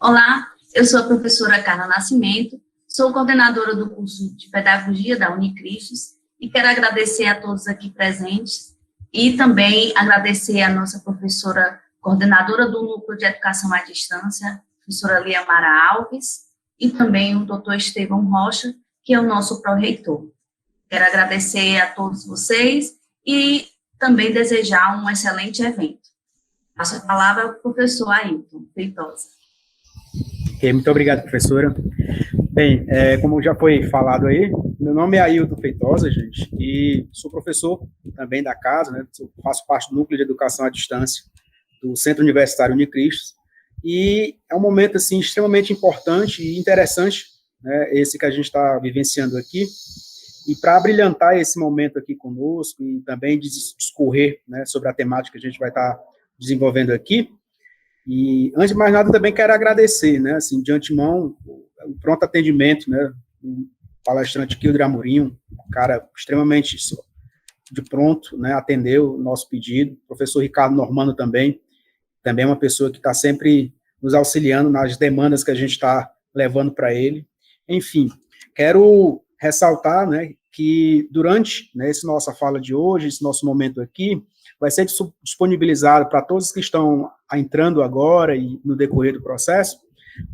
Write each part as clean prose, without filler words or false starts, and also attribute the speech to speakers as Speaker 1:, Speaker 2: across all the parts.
Speaker 1: Olá, eu sou a professora Carla Nascimento, sou coordenadora do curso de Pedagogia da Unicristos e quero agradecer a todos aqui presentes e também agradecer a nossa professora coordenadora do Núcleo de Educação à Distância, professora Liamara Alves, e também o doutor Estevão Rocha, que é o nosso pró-reitor. Quero agradecer a todos vocês e também desejar um excelente evento. Passo a palavra ao professor Ailton Feitosa.
Speaker 2: Ok, muito obrigado, professora. Bem, como já foi falado aí, meu nome é Ailton Feitosa, gente, e sou professor também da casa, né, faço parte do Núcleo de Educação à Distância do Centro Universitário Unicristos, e é um momento, assim, extremamente importante e interessante, né, esse que a gente está vivenciando aqui, e para brilhantar esse momento aqui conosco e também discorrer, né, sobre a temática que a gente vai estar desenvolvendo aqui. E, antes de mais nada, também quero agradecer, né, assim, de antemão, o pronto atendimento, né, o palestrante Kilder Amorim, um cara extremamente de pronto, né, atendeu o nosso pedido. O professor Ricardo Normando também é uma pessoa que está sempre nos auxiliando nas demandas que a gente está levando para ele. Enfim, quero ressaltar, né, que durante, né, essa nossa fala de hoje, esse nosso momento aqui, vai ser disponibilizado para todos que estão entrando agora e no decorrer do processo,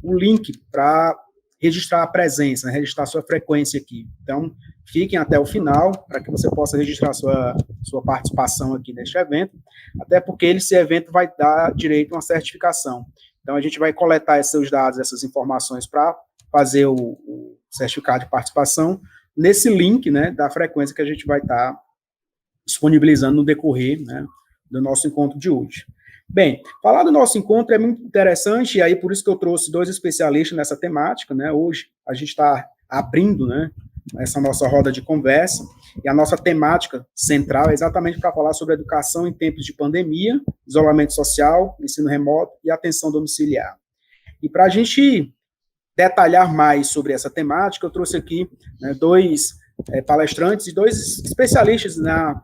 Speaker 2: um link para registrar a presença, né, registrar a sua frequência aqui. Então, fiquem até o final, para que você possa registrar a sua participação aqui neste evento, até porque esse evento vai dar direito a uma certificação. Então, a gente vai coletar esses seus dados, essas informações, para fazer o certificado de participação nesse link, né, da frequência que a gente vai estar disponibilizando no decorrer, né, do nosso encontro de hoje. Bem, falar do nosso encontro é muito interessante, e aí por isso que eu trouxe dois especialistas nessa temática, né. Hoje a gente está abrindo, né, essa nossa roda de conversa, e a nossa temática central é exatamente para falar sobre educação em tempos de pandemia, isolamento social, ensino remoto e atenção domiciliar. E para a gente detalhar mais sobre essa temática, eu trouxe aqui, né, dois palestrantes e dois especialistas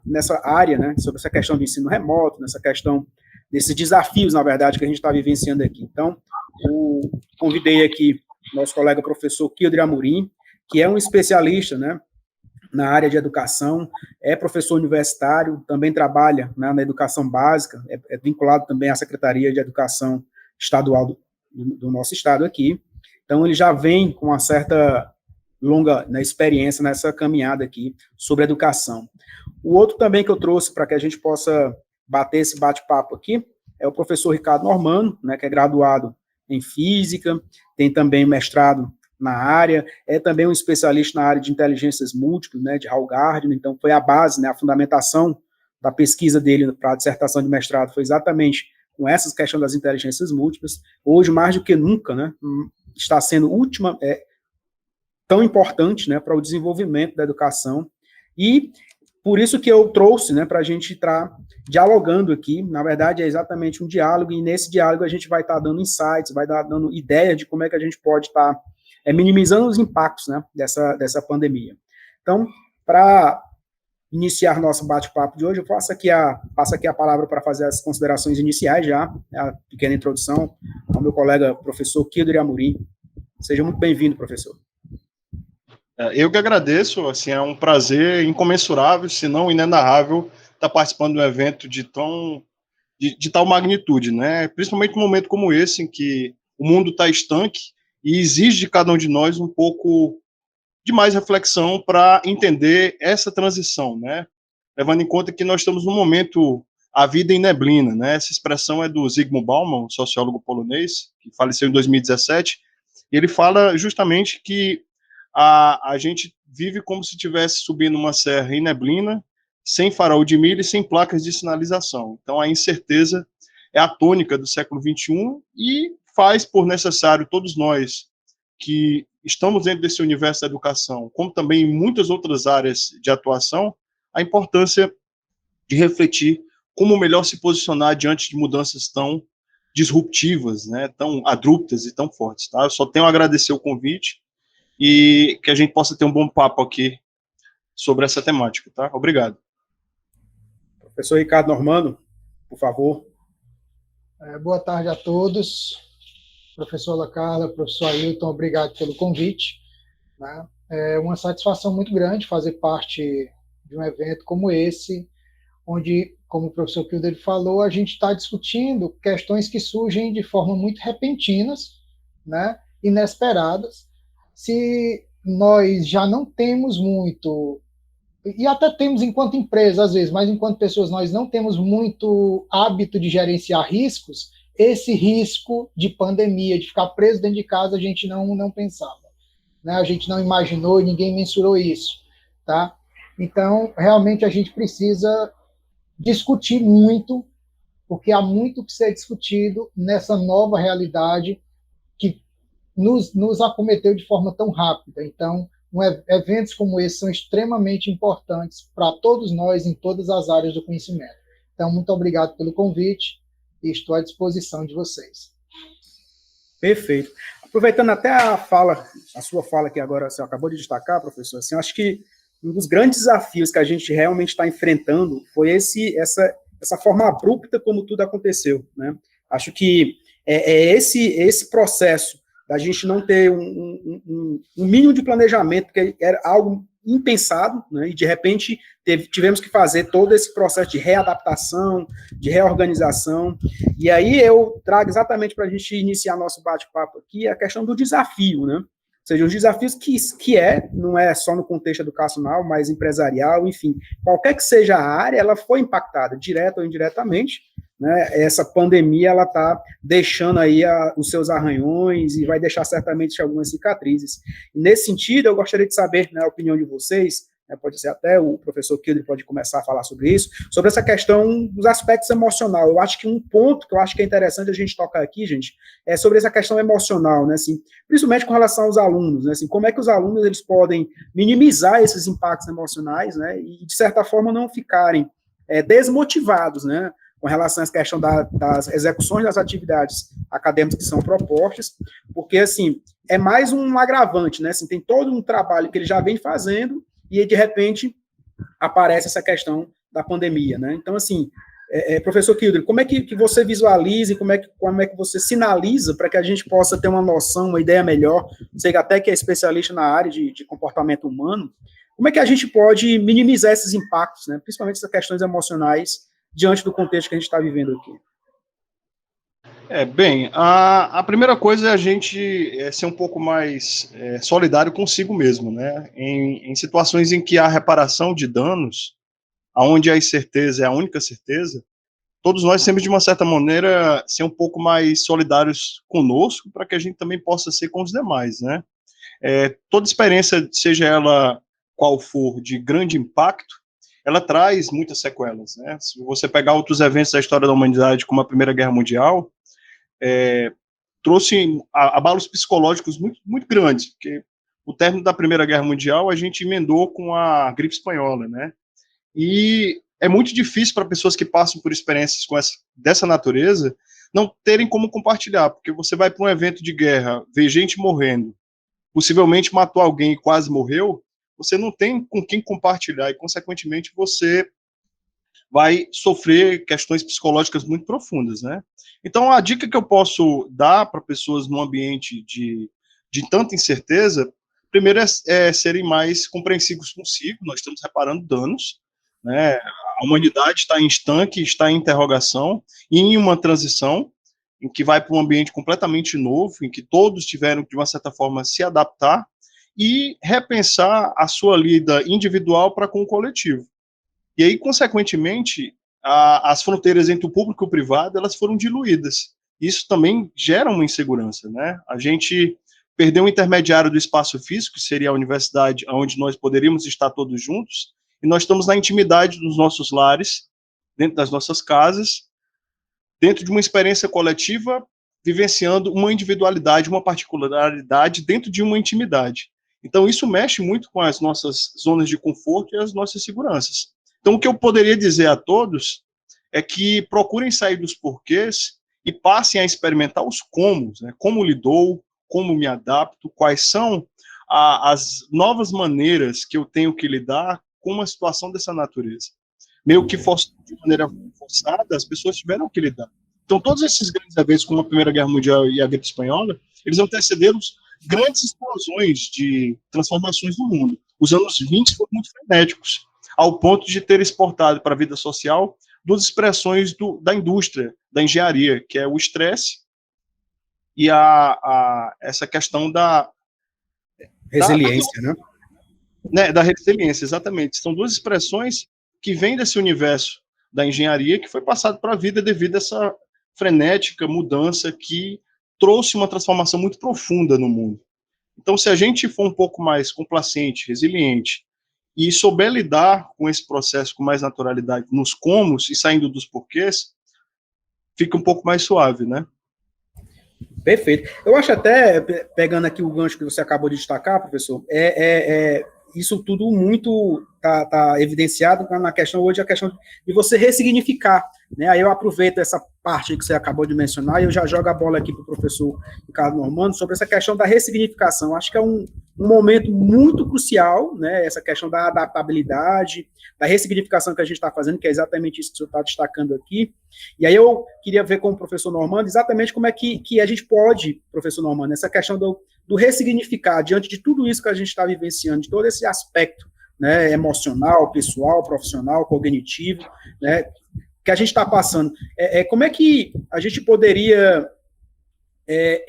Speaker 2: nessa área, né, sobre essa questão do ensino remoto, nessa questão desses desafios, na verdade, que a gente está vivenciando aqui. Então, convidei aqui nosso colega professor Kilder Amorim, que é um especialista, né, na área de educação, é professor universitário, também trabalha, né, na educação básica, é vinculado também à Secretaria de Educação Estadual do nosso estado aqui. Então, ele já vem com uma certa longa, né, experiência nessa caminhada aqui sobre educação. O outro também que eu trouxe para que a gente possa bater esse bate-papo aqui é o professor Ricardo Normando, né, que é graduado em Física, tem também mestrado na área, é também um especialista na área de inteligências múltiplas, né, de Hall Gardner, então foi a base, né, a fundamentação da pesquisa dele para a dissertação de mestrado foi exatamente com essas questões das inteligências múltiplas. Hoje, mais do que nunca, né, está sendo tão importante, né, para o desenvolvimento da educação, e por isso que eu trouxe, né, para a gente estar dialogando aqui. Na verdade, é exatamente um diálogo, e nesse diálogo a gente vai estar dando insights, vai estar dando ideias de como é que a gente pode estar minimizando os impactos, né, dessa pandemia. Então, para iniciar nosso bate-papo de hoje, eu passo aqui a palavra para fazer as considerações iniciais já, a pequena introdução, ao meu colega professor Kilder Amorim. Seja muito bem-vindo, professor.
Speaker 3: Eu que agradeço, assim, é um prazer incomensurável, se não inenarrável, estar participando de um evento de tal magnitude, né? Principalmente num momento como esse, em que o mundo está estanque e exige de cada um de nós um pouco de mais reflexão para entender essa transição, né? Levando em conta que nós estamos num momento, a vida em neblina, né? Essa expressão é do Zygmunt Bauman, um sociólogo polonês, que faleceu em 2017, e ele fala justamente que a gente vive como se estivesse subindo uma serra em neblina, sem farol de milha e sem placas de sinalização. Então, a incerteza é a tônica do século XXI e faz por necessário todos nós que estamos dentro desse universo da educação, como também em muitas outras áreas de atuação, a importância de refletir como melhor se posicionar diante de mudanças tão disruptivas, né, tão abruptas e tão fortes. Tá? Eu só tenho a agradecer o convite e que a gente possa ter um bom papo aqui sobre essa temática, tá? Obrigado.
Speaker 2: Professor Ricardo Normando, por favor.
Speaker 4: Boa tarde a todos. professor La Carla, professor Ailton, obrigado pelo convite, né? É uma satisfação muito grande fazer parte de um evento como esse, onde, como o professor Kilder falou, a gente está discutindo questões que surgem de forma muito repentinas, né, inesperadas. Se nós já não temos muito, e até temos enquanto empresa às vezes, mas enquanto pessoas nós não temos muito hábito de gerenciar riscos, esse risco de pandemia, de ficar preso dentro de casa, a gente não pensava, né? A gente não imaginou e ninguém mensurou isso, tá? Então, realmente a gente precisa discutir muito, porque há muito que ser discutido nessa nova realidade que nos acometeu de forma tão rápida. Então, eventos como esse são extremamente importantes para todos nós em todas as áreas do conhecimento. Então, muito obrigado pelo convite e estou à disposição de vocês.
Speaker 2: Perfeito. Aproveitando até a sua fala que agora você acabou de destacar, professor, assim, eu acho que um dos grandes desafios que a gente realmente está enfrentando foi essa forma abrupta como tudo aconteceu, né? Acho que esse processo da gente não ter um mínimo de planejamento, porque era algo impensado, né? E de repente tivemos que fazer todo esse processo de readaptação, de reorganização, e aí eu trago exatamente para a gente iniciar nosso bate-papo aqui a questão do desafio, né? Ou seja, os desafios não é só no contexto educacional, mas empresarial, enfim, qualquer que seja a área, ela foi impactada, direta ou indiretamente, né? Essa pandemia, ela está deixando aí os seus arranhões e vai deixar certamente algumas cicatrizes. E nesse sentido, eu gostaria de saber, né, a opinião de vocês, né, pode ser até o professor Kilder pode começar a falar sobre isso, sobre essa questão dos aspectos emocionais. Eu acho que um ponto que eu acho que é interessante a gente tocar aqui, gente, é sobre essa questão emocional, né, assim, principalmente com relação aos alunos, né, assim, como é que os alunos eles podem minimizar esses impactos emocionais, né, e de certa forma não ficarem desmotivados, né, com relação à questão das execuções das atividades acadêmicas que são propostas, porque, assim, é mais um agravante, né, assim, tem todo um trabalho que ele já vem fazendo e, de repente, aparece essa questão da pandemia, né, então, assim, professor Kilder, como é que você visualiza e como é que você sinaliza para que a gente possa ter uma noção, uma ideia melhor, sei até que é especialista na área de comportamento humano, como é que a gente pode minimizar esses impactos, né, principalmente essas questões emocionais, diante do contexto que a gente está vivendo aqui?
Speaker 3: Bem, a primeira coisa é a gente ser um pouco mais solidário consigo mesmo, né? Em situações em que há reparação de danos, onde a incerteza é a única certeza, todos nós temos, de uma certa maneira, ser um pouco mais solidários conosco, para que a gente também possa ser com os demais, né? Toda experiência, seja ela qual for, de grande impacto, ela traz muitas sequelas, né? Se você pegar outros eventos da história da humanidade, como a Primeira Guerra Mundial, trouxe abalos psicológicos muito, muito grandes, porque o término da Primeira Guerra Mundial a gente emendou com a gripe espanhola, né? E é muito difícil para pessoas que passam por experiências dessa natureza não terem como compartilhar, porque você vai para um evento de guerra, vê gente morrendo, possivelmente matou alguém e quase morreu, você não tem com quem compartilhar e, consequentemente, você vai sofrer questões psicológicas muito profundas, né? Então, a dica que eu posso dar para pessoas num ambiente de tanta incerteza, primeiro é serem mais compreensivos consigo. Nós estamos reparando danos, né? A humanidade está em estanque, está em interrogação, e em uma transição em que vai para um ambiente completamente novo, em que todos tiveram, de uma certa forma, se adaptar e repensar a sua lida individual para com o coletivo. E aí, consequentemente, as fronteiras entre o público e o privado, elas foram diluídas. Isso também gera uma insegurança, né? A gente perdeu um intermediário do espaço físico, que seria a universidade, onde nós poderíamos estar todos juntos, e nós estamos na intimidade dos nossos lares, dentro das nossas casas, dentro de uma experiência coletiva, vivenciando uma individualidade, uma particularidade dentro de uma intimidade. Então, isso mexe muito com as nossas zonas de conforto e as nossas seguranças. Então, o que eu poderia dizer a todos é que procurem sair dos porquês e passem a experimentar os comos, né? Como lidou, como me adapto, quais são as novas maneiras que eu tenho que lidar com uma situação dessa natureza. Meio que de maneira forçada, as pessoas tiveram que lidar. Então, todos esses grandes eventos, como a Primeira Guerra Mundial e a Gripe Espanhola, eles antecederam grandes explosões de transformações no mundo. Os anos 20 foram muito frenéticos, ao ponto de ter exportado para a vida social duas expressões da indústria, da engenharia, que é o estresse e essa questão da
Speaker 2: resiliência,
Speaker 3: né? Da resiliência, exatamente. São duas expressões que vêm desse universo da engenharia que foi passado para a vida devido a essa frenética mudança que trouxe uma transformação muito profunda no mundo. Então, se a gente for um pouco mais complacente, resiliente, e souber lidar com esse processo com mais naturalidade nos comos e saindo dos porquês, fica um pouco mais suave, né?
Speaker 2: Perfeito. Eu acho até, pegando aqui o gancho que você acabou de destacar, professor, isso tudo muito tá evidenciado na questão hoje, a questão de você ressignificar, né? Aí eu aproveito essa parte que você acabou de mencionar e eu já jogo a bola aqui para o professor Ricardo Normando sobre essa questão da ressignificação. Acho que é um momento muito crucial, né? Essa questão da adaptabilidade, da ressignificação que a gente está fazendo, que é exatamente isso que o senhor está destacando aqui. E aí eu queria ver com o professor Normando exatamente como é que a gente pode, professor Normando, essa questão do ressignificar diante de tudo isso que a gente está vivenciando, de todo esse aspecto, né, emocional, pessoal, profissional, cognitivo, né, que a gente está passando. Como é que a gente poderia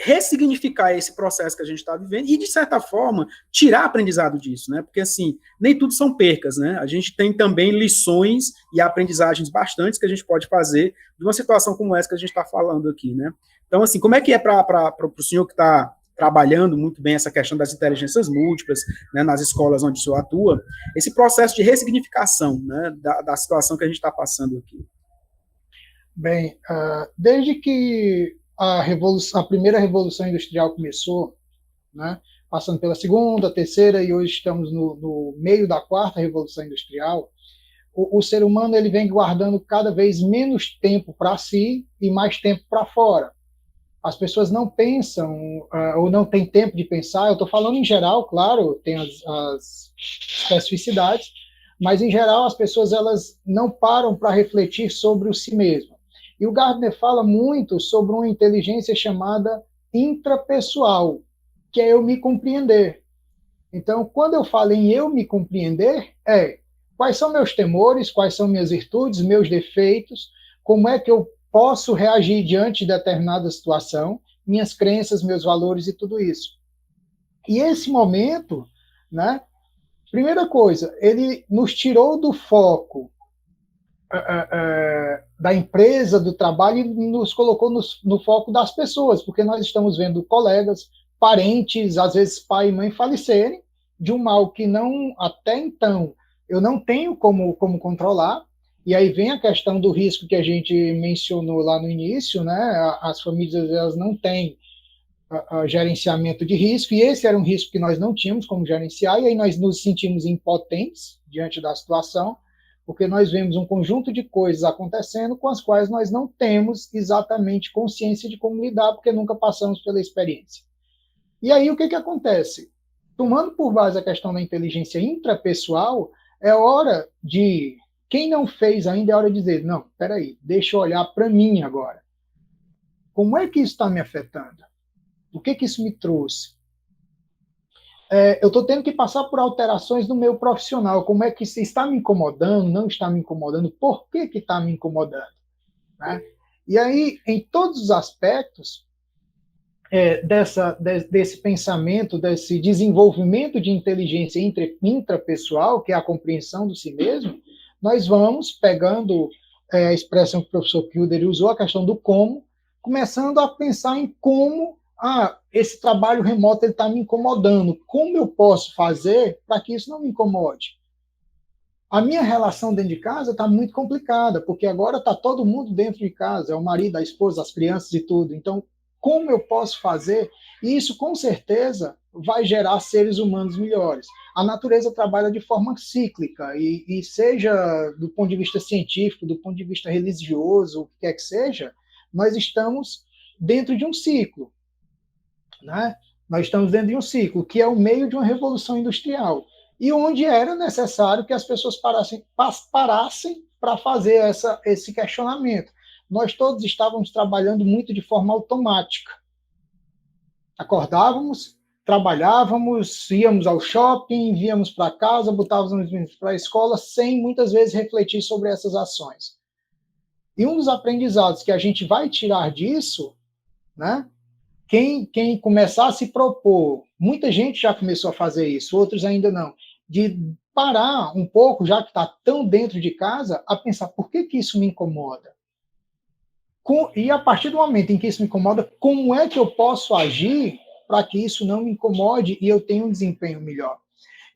Speaker 2: ressignificar esse processo que a gente está vivendo e, de certa forma, tirar aprendizado disso, né? Porque, assim, nem tudo são percas, né? A gente tem também lições e aprendizagens bastantes que a gente pode fazer de uma situação como essa que a gente está falando aqui, né? Então, assim, como é que é para o senhor que está trabalhando muito bem essa questão das inteligências múltiplas, né, nas escolas onde o senhor atua, esse processo de ressignificação, né, da situação que a gente está passando aqui?
Speaker 4: Bem, desde que a primeira revolução industrial começou, né, passando pela segunda, terceira, e hoje estamos no meio da quarta revolução industrial, o ser humano ele vem guardando cada vez menos tempo para si e mais tempo para fora. As pessoas não pensam ou não têm tempo de pensar. Eu estou falando em geral, claro, tem as especificidades, mas em geral as pessoas elas não param para refletir sobre o si mesmo. E o Gardner fala muito sobre uma inteligência chamada intrapessoal, que é eu me compreender. Então, quando eu falo em eu me compreender, quais são meus temores, quais são minhas virtudes, meus defeitos, como é que eu posso reagir diante de determinada situação, minhas crenças, meus valores e tudo isso. E esse momento, né, primeira coisa, ele nos tirou do foco da empresa, do trabalho, e nos colocou no foco das pessoas, porque nós estamos vendo colegas, parentes, às vezes pai e mãe falecerem de um mal que não, até então, eu não tenho como controlar. E aí vem a questão do risco que a gente mencionou lá no início, né? As famílias elas não têm gerenciamento de risco, e esse era um risco que nós não tínhamos como gerenciar, e aí nós nos sentimos impotentes diante da situação, porque nós vemos um conjunto de coisas acontecendo com as quais nós não temos exatamente consciência de como lidar, porque nunca passamos pela experiência. E aí o que acontece? Tomando por base a questão da inteligência intrapessoal, é hora de... Quem não fez ainda é hora de dizer, não, peraí, deixa eu olhar para mim agora. Como é que isso está me afetando? O que isso me trouxe? Eu estou tendo que passar por alterações no meu profissional. Como é que isso está me incomodando, não está me incomodando? Por que está me incomodando? Né? E aí, em todos os aspectos desse pensamento, desse desenvolvimento de inteligência intrapessoal, que é a compreensão do si mesmo, nós vamos pegando a expressão que o professor Kilder usou, a questão do como, começando a pensar em como esse trabalho remoto está me incomodando. Como eu posso fazer para que isso não me incomode? A minha relação dentro de casa está muito complicada, porque agora está todo mundo dentro de casa, é o marido, a esposa, as crianças e tudo. Então, como eu posso fazer? E isso, com certeza, vai gerar seres humanos melhores. A natureza trabalha de forma cíclica, e seja do ponto de vista científico, do ponto de vista religioso, o que quer que seja, nós estamos dentro de um ciclo. Né? Nós estamos dentro de um ciclo, que é o meio de uma revolução industrial, e onde era necessário que as pessoas parassem para fazer esse questionamento. nós todos estávamos trabalhando muito de forma automática. Acordávamos, trabalhávamos, íamos ao shopping, víamos para casa, botávamos os meninos para a escola, sem muitas vezes refletir sobre essas ações. E um dos aprendizados que a gente vai tirar disso, né? Quem começar a se propor, muita gente já começou a fazer isso, outros ainda não, de parar um pouco, já que está tão dentro de casa, a pensar, por que isso me incomoda? E a partir do momento em que isso me incomoda, como é que eu posso agir para que isso não me incomode e eu tenha um desempenho melhor?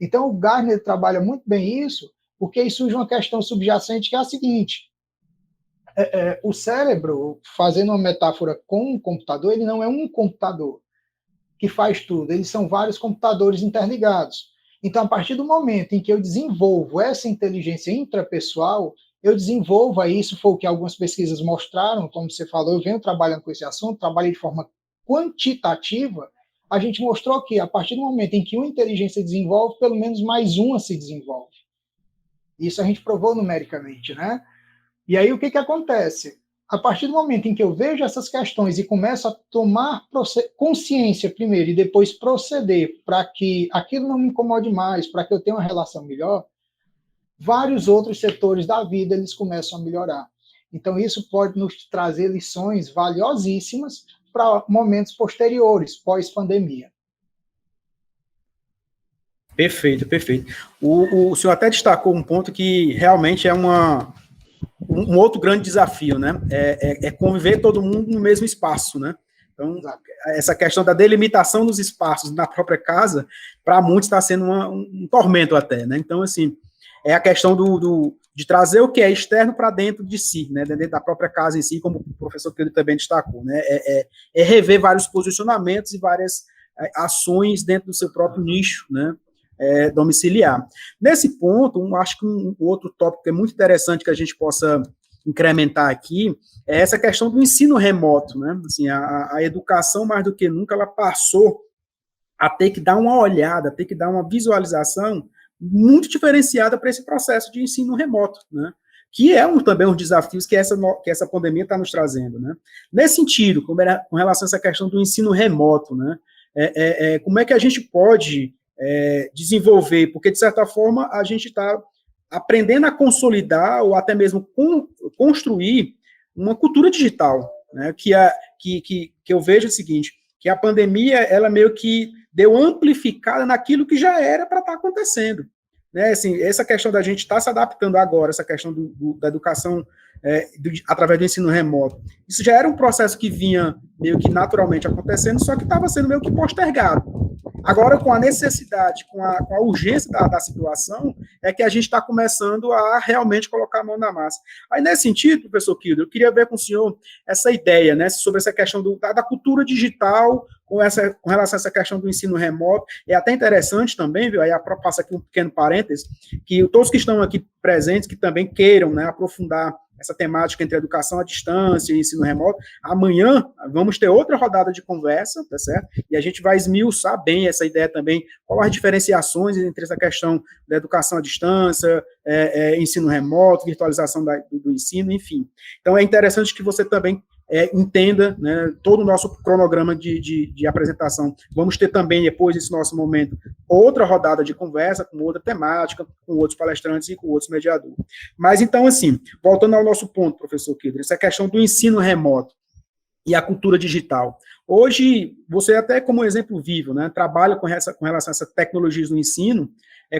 Speaker 4: Então, o Gardner trabalha muito bem isso, porque aí surge uma questão subjacente, que é a seguinte: o cérebro, fazendo uma metáfora com um computador, ele não é um computador que faz tudo, eles são vários computadores interligados. Então, a partir do momento em que eu desenvolvo essa inteligência intrapessoal, eu desenvolvo, aí isso foi o que algumas pesquisas mostraram, como você falou, eu venho trabalhando com esse assunto, trabalhei de forma quantitativa, a gente mostrou que a partir do momento em que uma inteligência desenvolve, pelo menos mais uma se desenvolve. Isso a gente provou numericamente, né? E aí o que acontece? A partir do momento em que eu vejo essas questões e começo a tomar consciência primeiro e depois proceder para que aquilo não me incomode mais, para que eu tenha uma relação melhor, vários outros setores da vida eles começam a melhorar. Então isso pode nos trazer lições valiosíssimas para momentos posteriores, pós-pandemia.
Speaker 2: Perfeito, perfeito. O senhor até destacou um ponto que realmente é um outro grande desafio, né? É conviver todo mundo no mesmo espaço, né? Então, essa questão da delimitação dos espaços na própria casa, para muitos está sendo um tormento até, né? Então, assim, é a questão de trazer o que é externo para dentro de si, né? Dentro da própria casa em si, como o professor Pedro também destacou, né? É rever vários posicionamentos e várias ações dentro do seu próprio nicho, né? Domiciliar. Nesse ponto, acho que um outro tópico que é muito interessante que a gente possa incrementar aqui é essa questão do ensino remoto, né? Assim, a educação, mais do que nunca, ela passou a ter que dar uma olhada, ter que dar uma visualização muito diferenciada para esse processo de ensino remoto, né? Que é também um dos desafios que essa pandemia está nos trazendo, né? Nesse sentido, com relação a essa questão do ensino remoto, né? Como é que a gente pode desenvolver, porque, de certa forma, a gente está aprendendo a consolidar ou até mesmo construir uma cultura digital, né, que eu vejo o seguinte, que a pandemia, ela meio que deu amplificada naquilo que já era para estar acontecendo. Né, assim, essa questão da gente estar se adaptando agora, essa questão da educação através do ensino remoto, isso já era um processo que vinha meio que naturalmente acontecendo, só que estava sendo meio que postergado. Agora, com a necessidade, com a urgência da situação, é que a gente está começando a realmente colocar a mão na massa. Aí, nesse sentido, professor Kilder, eu queria ver com o senhor essa ideia, né, sobre essa questão da cultura digital, com relação a essa questão do ensino remoto. É até interessante também, viu, aí passa aqui um pequeno parênteses, que todos que estão aqui presentes, que também queiram, né, aprofundar essa temática entre educação à distância e ensino remoto, amanhã vamos ter outra rodada de conversa, tá certo? E a gente vai esmiuçar bem essa ideia também, qual as diferenciações entre essa questão da educação à distância, ensino remoto, virtualização do ensino, enfim. Então, é interessante que você também entenda, né, todo o nosso cronograma de apresentação. Vamos ter também, depois desse nosso momento, outra rodada de conversa, com outra temática, com outros palestrantes e com outros mediadores. Mas, então, assim, voltando ao nosso ponto, professor Kilder, essa questão do ensino remoto e a cultura digital. Hoje, você até como exemplo vivo, né, trabalha com relação a essas tecnologias do ensino,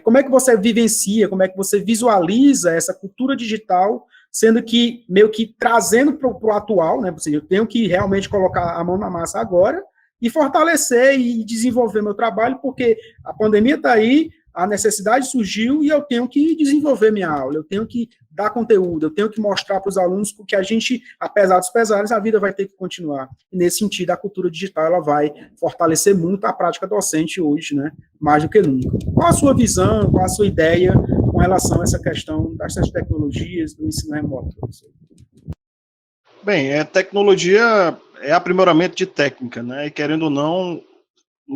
Speaker 2: como é que você vivencia, como é que você visualiza essa cultura digital, sendo que, meio que trazendo para o atual, né, ou seja, eu tenho que realmente colocar a mão na massa agora e fortalecer e desenvolver meu trabalho, porque a pandemia está aí, a necessidade surgiu e eu tenho que desenvolver minha aula, eu tenho que dar conteúdo, eu tenho que mostrar para os alunos, porque a gente, apesar dos pesares, a vida vai ter que continuar. E nesse sentido, a cultura digital ela vai fortalecer muito a prática docente hoje, né, mais do que nunca. Qual a sua visão, qual a sua ideia com relação a essa questão dessas tecnologias do ensino remoto, professor?
Speaker 3: Bem, tecnologia é aprimoramento de técnica, né, e querendo ou não,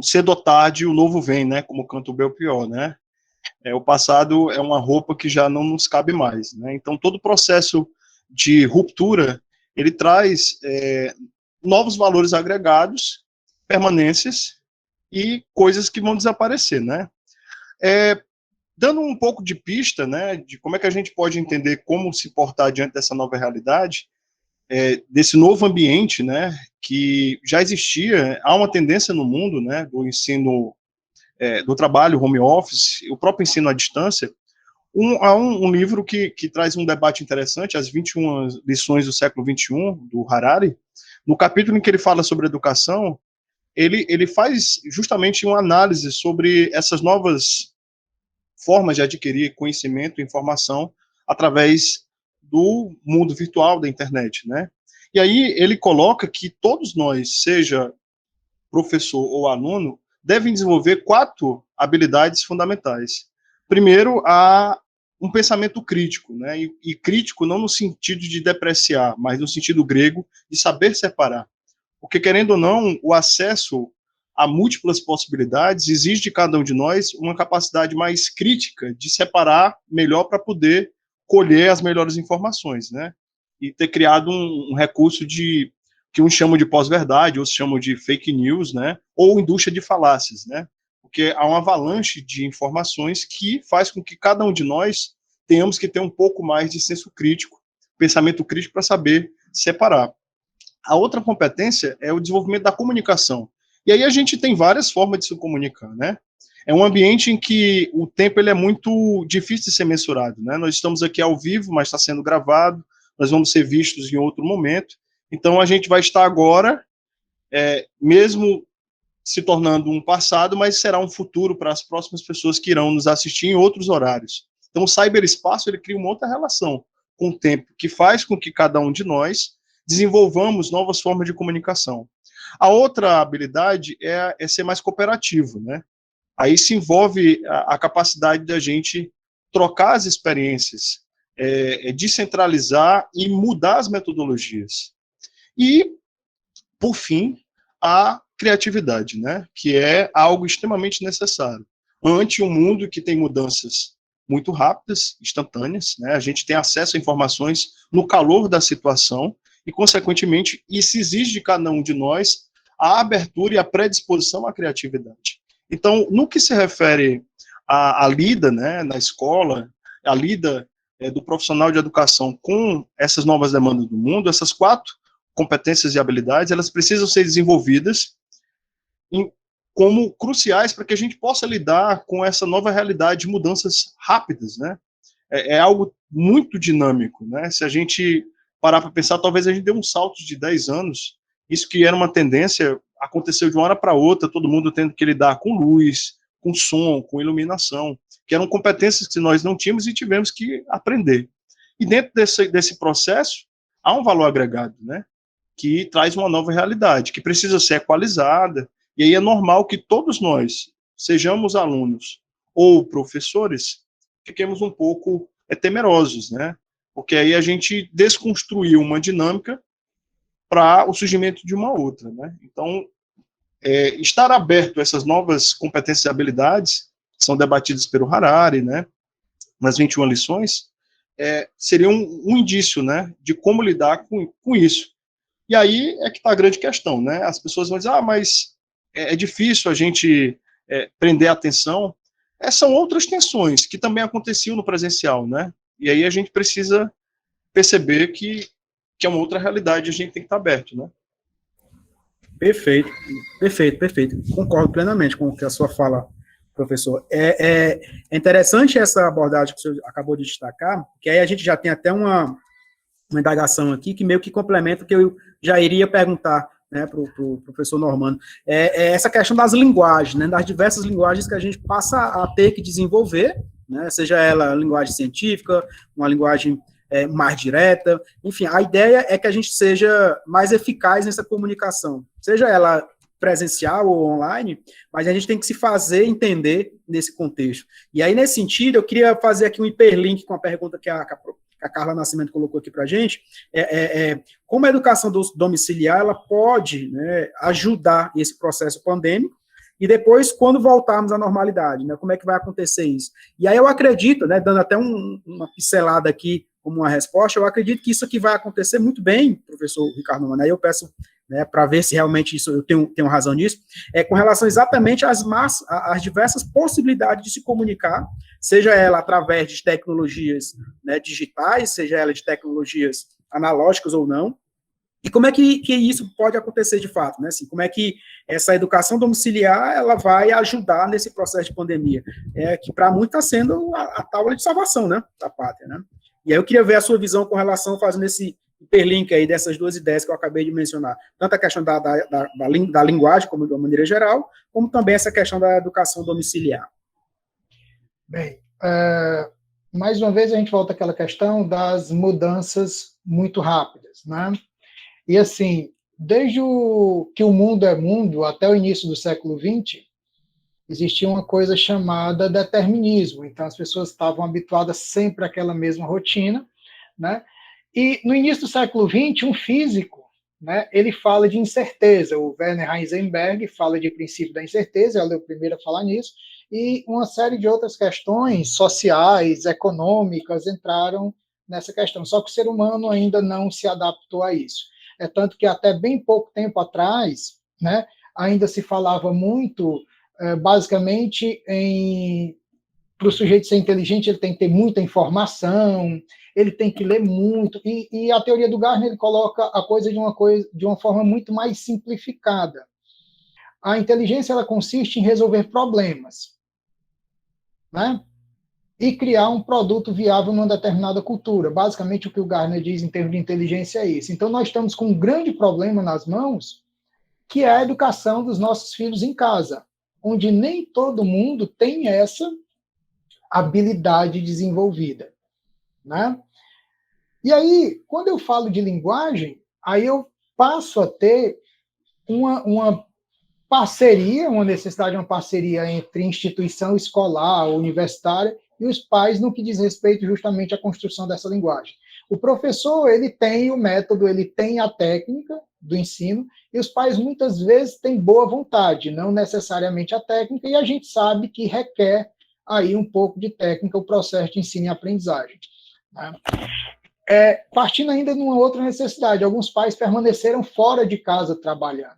Speaker 3: cedo ou tarde o novo vem, né, como canta o Belchior, né, o passado é uma roupa que já não nos cabe mais, né, então todo processo de ruptura, ele traz novos valores agregados, permanências e coisas que vão desaparecer, né? Dando um pouco de pista, né, de como é que a gente pode entender como se portar diante dessa nova realidade, desse novo ambiente, né, que já existia, há uma tendência no mundo, né, do ensino, do trabalho home office, o próprio ensino à distância. Há um livro que traz um debate interessante, As 21 Lições do Século XXI, do Harari. No capítulo em que ele fala sobre educação, ele faz justamente uma análise sobre essas novas formas de adquirir conhecimento e informação através do mundo virtual da internet, né? E aí ele coloca que todos nós, seja professor ou aluno, devem desenvolver 4 habilidades fundamentais. Primeiro, há um pensamento crítico, né? E crítico não no sentido de depreciar, mas no sentido grego de saber separar. Porque, querendo ou não, o acesso a múltiplas possibilidades exige de cada um de nós uma capacidade mais crítica de separar melhor para poder colher as melhores informações, né? E ter criado um recurso que uns chamam de pós-verdade, outros chamam de fake news, né? Ou indústria de falácias, né? Porque há uma avalanche de informações que faz com que cada um de nós tenhamos que ter um pouco mais de senso crítico, pensamento crítico para saber separar. A outra competência é o desenvolvimento da comunicação. E aí a gente tem várias formas de se comunicar, né? É um ambiente em que o tempo ele é muito difícil de ser mensurado, né? Nós estamos aqui ao vivo, mas está sendo gravado, nós vamos ser vistos em outro momento. Então a gente vai estar agora, mesmo se tornando um passado, mas será um futuro para as próximas pessoas que irão nos assistir em outros horários. Então o cyberespaço ele cria uma outra relação com o tempo, que faz com que cada um de nós desenvolvamos novas formas de comunicação. A outra habilidade é ser mais cooperativo, né? Aí se envolve a capacidade da gente trocar as experiências, descentralizar e mudar as metodologias. E, por fim, a criatividade, né? Que é algo extremamente necessário. Ante um mundo que tem mudanças muito rápidas, instantâneas, né? A gente tem acesso a informações no calor da situação e, consequentemente, isso exige de cada um de nós a abertura e a predisposição à criatividade. Então, no que se refere à lida, né, na escola, a lida do profissional de educação com essas novas demandas do mundo, essas 4 competências e habilidades, elas precisam ser desenvolvidas como cruciais para que a gente possa lidar com essa nova realidade de mudanças rápidas, né? É algo muito dinâmico, né? Se a gente parar para pensar, talvez a gente dê um salto de 10 anos, isso que era uma tendência, aconteceu de uma hora para outra, todo mundo tendo que lidar com luz, com som, com iluminação, que eram competências que nós não tínhamos e tivemos que aprender. E dentro desse processo, há um valor agregado, né? Que traz uma nova realidade, que precisa ser equalizada, e aí é normal que todos nós, sejamos alunos ou professores, fiquemos um pouco temerosos, né? Porque aí a gente desconstruiu uma dinâmica para o surgimento de uma outra, né? Então, estar aberto a essas novas competências e habilidades, que são debatidas pelo Harari, né? Nas 21 lições, seria um indício, né? De como lidar com isso. E aí é que está a grande questão, né? As pessoas vão dizer, mas é difícil a gente prender a atenção. São outras tensões que também aconteciam no presencial, né? E aí a gente precisa perceber que é uma outra realidade, a gente tem que estar aberto, né?
Speaker 2: Perfeito, perfeito, perfeito. Concordo plenamente com o que a sua fala, professor. É interessante essa abordagem que o senhor acabou de destacar, que aí a gente já tem até uma indagação aqui, que meio que complementa o que eu já iria perguntar, né, para o professor Normando. Essa questão das linguagens, né, das diversas linguagens que a gente passa a ter que desenvolver, né, seja ela linguagem científica, uma linguagem mais direta, enfim, a ideia é que a gente seja mais eficaz nessa comunicação, seja ela presencial ou online, mas a gente tem que se fazer entender nesse contexto. E aí, nesse sentido, eu queria fazer aqui um hiperlink com a pergunta que a Carla Nascimento colocou aqui para a gente, como a educação domiciliar, ela pode, né, ajudar esse processo pandêmico, e depois, quando voltarmos à normalidade, né, como é que vai acontecer isso? E aí eu acredito, né, dando até uma pincelada aqui como uma resposta, eu acredito que isso aqui vai acontecer muito bem, professor Ricardo Mano, aí eu peço, né, para ver se realmente isso, eu tenho razão nisso, com relação exatamente às diversas possibilidades de se comunicar, seja ela através de tecnologias, né, digitais, seja ela de tecnologias analógicas ou não, e como é que isso pode acontecer de fato, né? Assim, como é que essa educação domiciliar ela vai ajudar nesse processo de pandemia? Que para muitos está sendo a tábua de salvação, né, da pátria, né? E aí eu queria ver a sua visão com relação, fazendo esse hiperlink aí dessas duas ideias que eu acabei de mencionar, tanto a questão da linguagem, como de uma maneira geral, como também essa questão da educação domiciliar.
Speaker 4: Bem, mais uma vez a gente volta àquela questão das mudanças muito rápidas, né? E assim, desde que o mundo é mundo, até o início do século XX, existia uma coisa chamada determinismo. Então, as pessoas estavam habituadas sempre àquela mesma rotina, né? E no início do século XX, um físico, né, ele fala de incerteza. O Werner Heisenberg fala de princípio da incerteza, ele é o primeiro a falar nisso, e uma série de outras questões sociais, econômicas, entraram nessa questão. Só que o ser humano ainda não se adaptou a isso. É tanto que até bem pouco tempo atrás, né, ainda se falava muito, basicamente, para o sujeito ser inteligente, ele tem que ter muita informação, ele tem que ler muito, e a teoria do Gardner ele coloca a coisa de uma forma muito mais simplificada. A inteligência ela consiste em resolver problemas, né? E criar um produto viável numa determinada cultura. Basicamente, o que o Gardner diz em termos de inteligência é isso. Então, nós estamos com um grande problema nas mãos, que é a educação dos nossos filhos em casa, onde nem todo mundo tem essa habilidade desenvolvida, né? E aí, quando eu falo de linguagem, aí eu passo a ter uma parceria, uma necessidade de uma parceria entre instituição escolar, universitária, e os pais no que diz respeito justamente à construção dessa linguagem. O professor, ele tem o método, ele tem a técnica do ensino, e os pais muitas vezes têm boa vontade, não necessariamente a técnica, e a gente sabe que requer aí um pouco de técnica o processo de ensino e aprendizagem, né? Partindo ainda de uma outra necessidade, alguns pais permaneceram fora de casa trabalhando,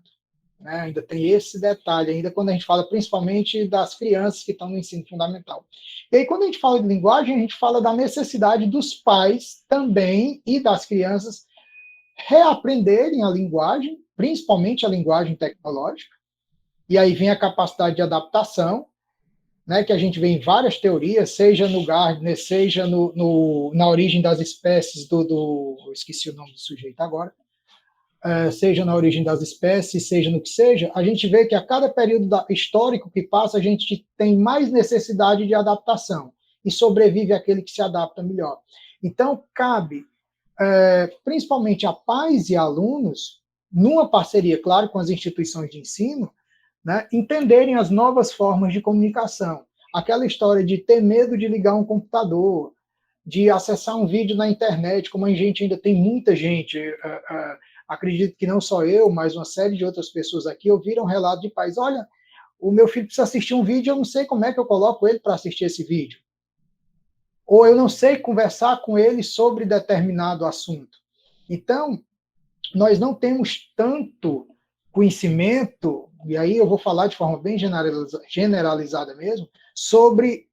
Speaker 4: né? Ainda tem esse detalhe, ainda quando a gente fala principalmente das crianças que estão no ensino fundamental. E aí, quando a gente fala de linguagem, a gente fala da necessidade dos pais também e das crianças reaprenderem a linguagem, principalmente a linguagem tecnológica, e aí vem a capacidade de adaptação, né, que a gente vê em várias teorias, seja no Gardner, seja na origem das espécies esqueci o nome do sujeito agora, seja na origem das espécies, seja no que seja, a gente vê que a cada período histórico que passa, a gente tem mais necessidade de adaptação, e sobrevive aquele que se adapta melhor. Então, cabe, principalmente a pais e alunos, numa parceria, claro, com as instituições de ensino, né, entenderem as novas formas de comunicação. Aquela história de ter medo de ligar um computador, de acessar um vídeo na internet, como a gente ainda tem muita gente, acredito que não só eu, mas uma série de outras pessoas aqui, ouviram relato de pais, olha, o meu filho precisa assistir um vídeo, eu não sei como é que eu coloco ele para assistir esse vídeo. Ou eu não sei conversar com ele sobre determinado assunto. Então, nós não temos tanto conhecimento, e aí eu vou falar de forma bem generalizada mesmo, sobre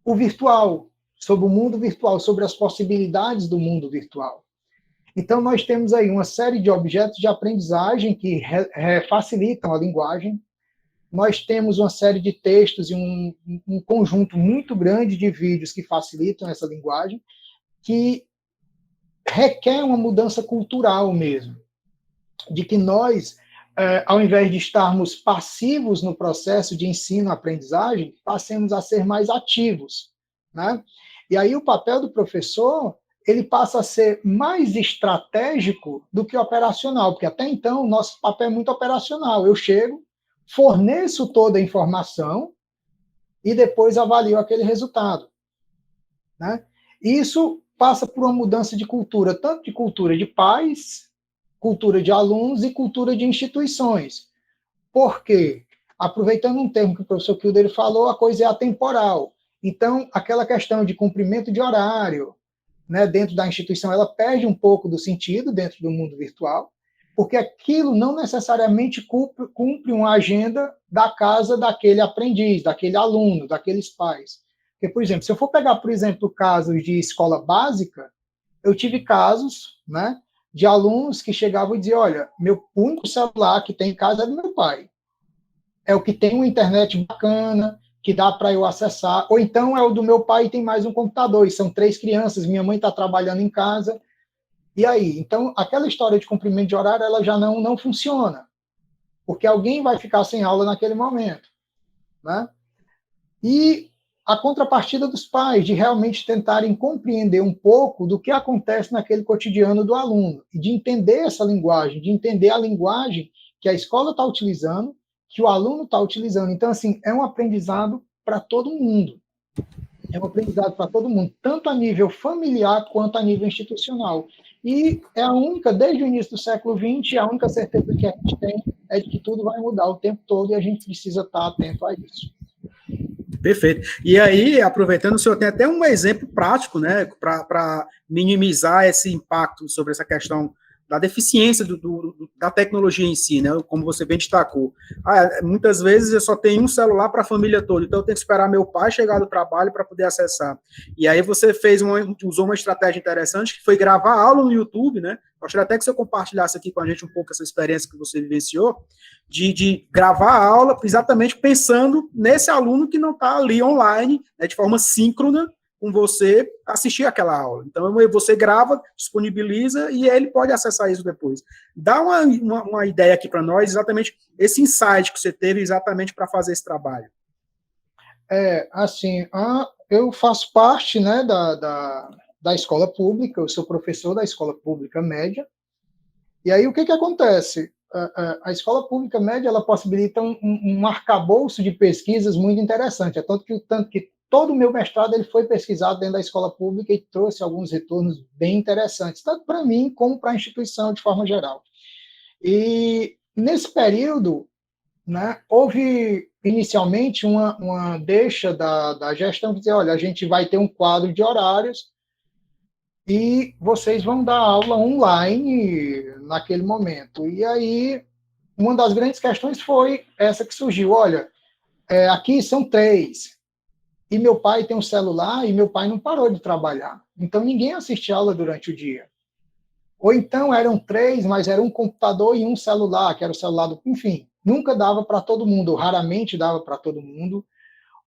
Speaker 4: o virtual, sobre o mundo virtual, sobre as possibilidades do mundo virtual. Então, nós temos aí uma série de objetos de aprendizagem que facilitam a linguagem, nós temos uma série de textos e um conjunto muito grande de vídeos que facilitam essa linguagem, que requer uma mudança cultural mesmo, de que nós, ao invés de estarmos passivos no processo de ensino-aprendizagem, passemos a ser mais ativos, né? E aí o papel do professor, ele passa a ser mais estratégico do que operacional, porque até então o nosso papel é muito operacional. Eu chego, forneço toda a informação e depois avalio aquele resultado, né? Isso passa por uma mudança de cultura, tanto de cultura de pais, cultura de alunos e cultura de instituições. Por quê? Aproveitando um termo que o professor Kilder falou, a coisa é atemporal. Então, aquela questão de cumprimento de horário, né, dentro da instituição, ela perde um pouco do sentido dentro do mundo virtual, porque aquilo não necessariamente cumpre uma agenda da casa daquele aprendiz, daquele aluno, daqueles pais. Porque, por exemplo, se eu for pegar, por exemplo, casos de escola básica, eu tive casos, né, de alunos que chegavam e diziam, olha, meu único celular que tem em casa é do meu pai. É o que tem uma internet bacana, que dá para eu acessar, ou então é o do meu pai e tem mais um computador, e são 3 crianças, minha mãe está trabalhando em casa, e aí? Então, aquela história de cumprimento de horário, ela já não funciona, porque alguém vai ficar sem aula naquele momento, né? E a contrapartida dos pais, de realmente tentarem compreender um pouco do que acontece naquele cotidiano do aluno, e de entender essa linguagem, de entender a linguagem que a escola está utilizando, que o aluno está utilizando. Então, assim, é um aprendizado para todo mundo. É um aprendizado para todo mundo, tanto a nível familiar quanto a nível institucional. E é a única, desde o início do século XX, a única certeza que a gente tem é de que tudo vai mudar o tempo todo e a gente precisa estar atento a isso.
Speaker 2: Perfeito. E aí, aproveitando, o senhor tem até um exemplo prático, né, para minimizar esse impacto sobre essa questão da deficiência da tecnologia em si, né, como você bem destacou. Muitas vezes eu só tenho um celular para a família toda, então eu tenho que esperar meu pai chegar do trabalho para poder acessar. E aí você usou uma estratégia interessante, que foi gravar aula no YouTube, né, gostaria até que você compartilhasse aqui com a gente um pouco essa experiência que você vivenciou, de gravar a aula exatamente pensando nesse aluno que não está ali online, né, de forma síncrona, com você assistir aquela aula. Então, você grava, disponibiliza e ele pode acessar isso depois. Dá uma ideia aqui para nós, exatamente esse insight que você teve exatamente para fazer esse trabalho.
Speaker 4: Assim, eu faço parte, né, da escola pública, eu sou professor da escola pública média, e aí o que acontece? A escola pública média, ela possibilita um arcabouço de pesquisas muito interessante, tanto que todo o meu mestrado ele foi pesquisado dentro da escola pública e trouxe alguns retornos bem interessantes, tanto para mim como para a instituição de forma geral. E nesse período, né, houve inicialmente uma deixa da gestão que dizia, olha, a gente vai ter um quadro de horários e vocês vão dar aula online naquele momento. E aí, uma das grandes questões foi essa que surgiu, olha, aqui são 3, e meu pai tem um celular e meu pai não parou de trabalhar. Então, ninguém assiste aula durante o dia. Ou então, eram 3, mas era um computador e um celular, que era o celular do... Enfim, nunca dava para todo mundo, ou raramente dava para todo mundo.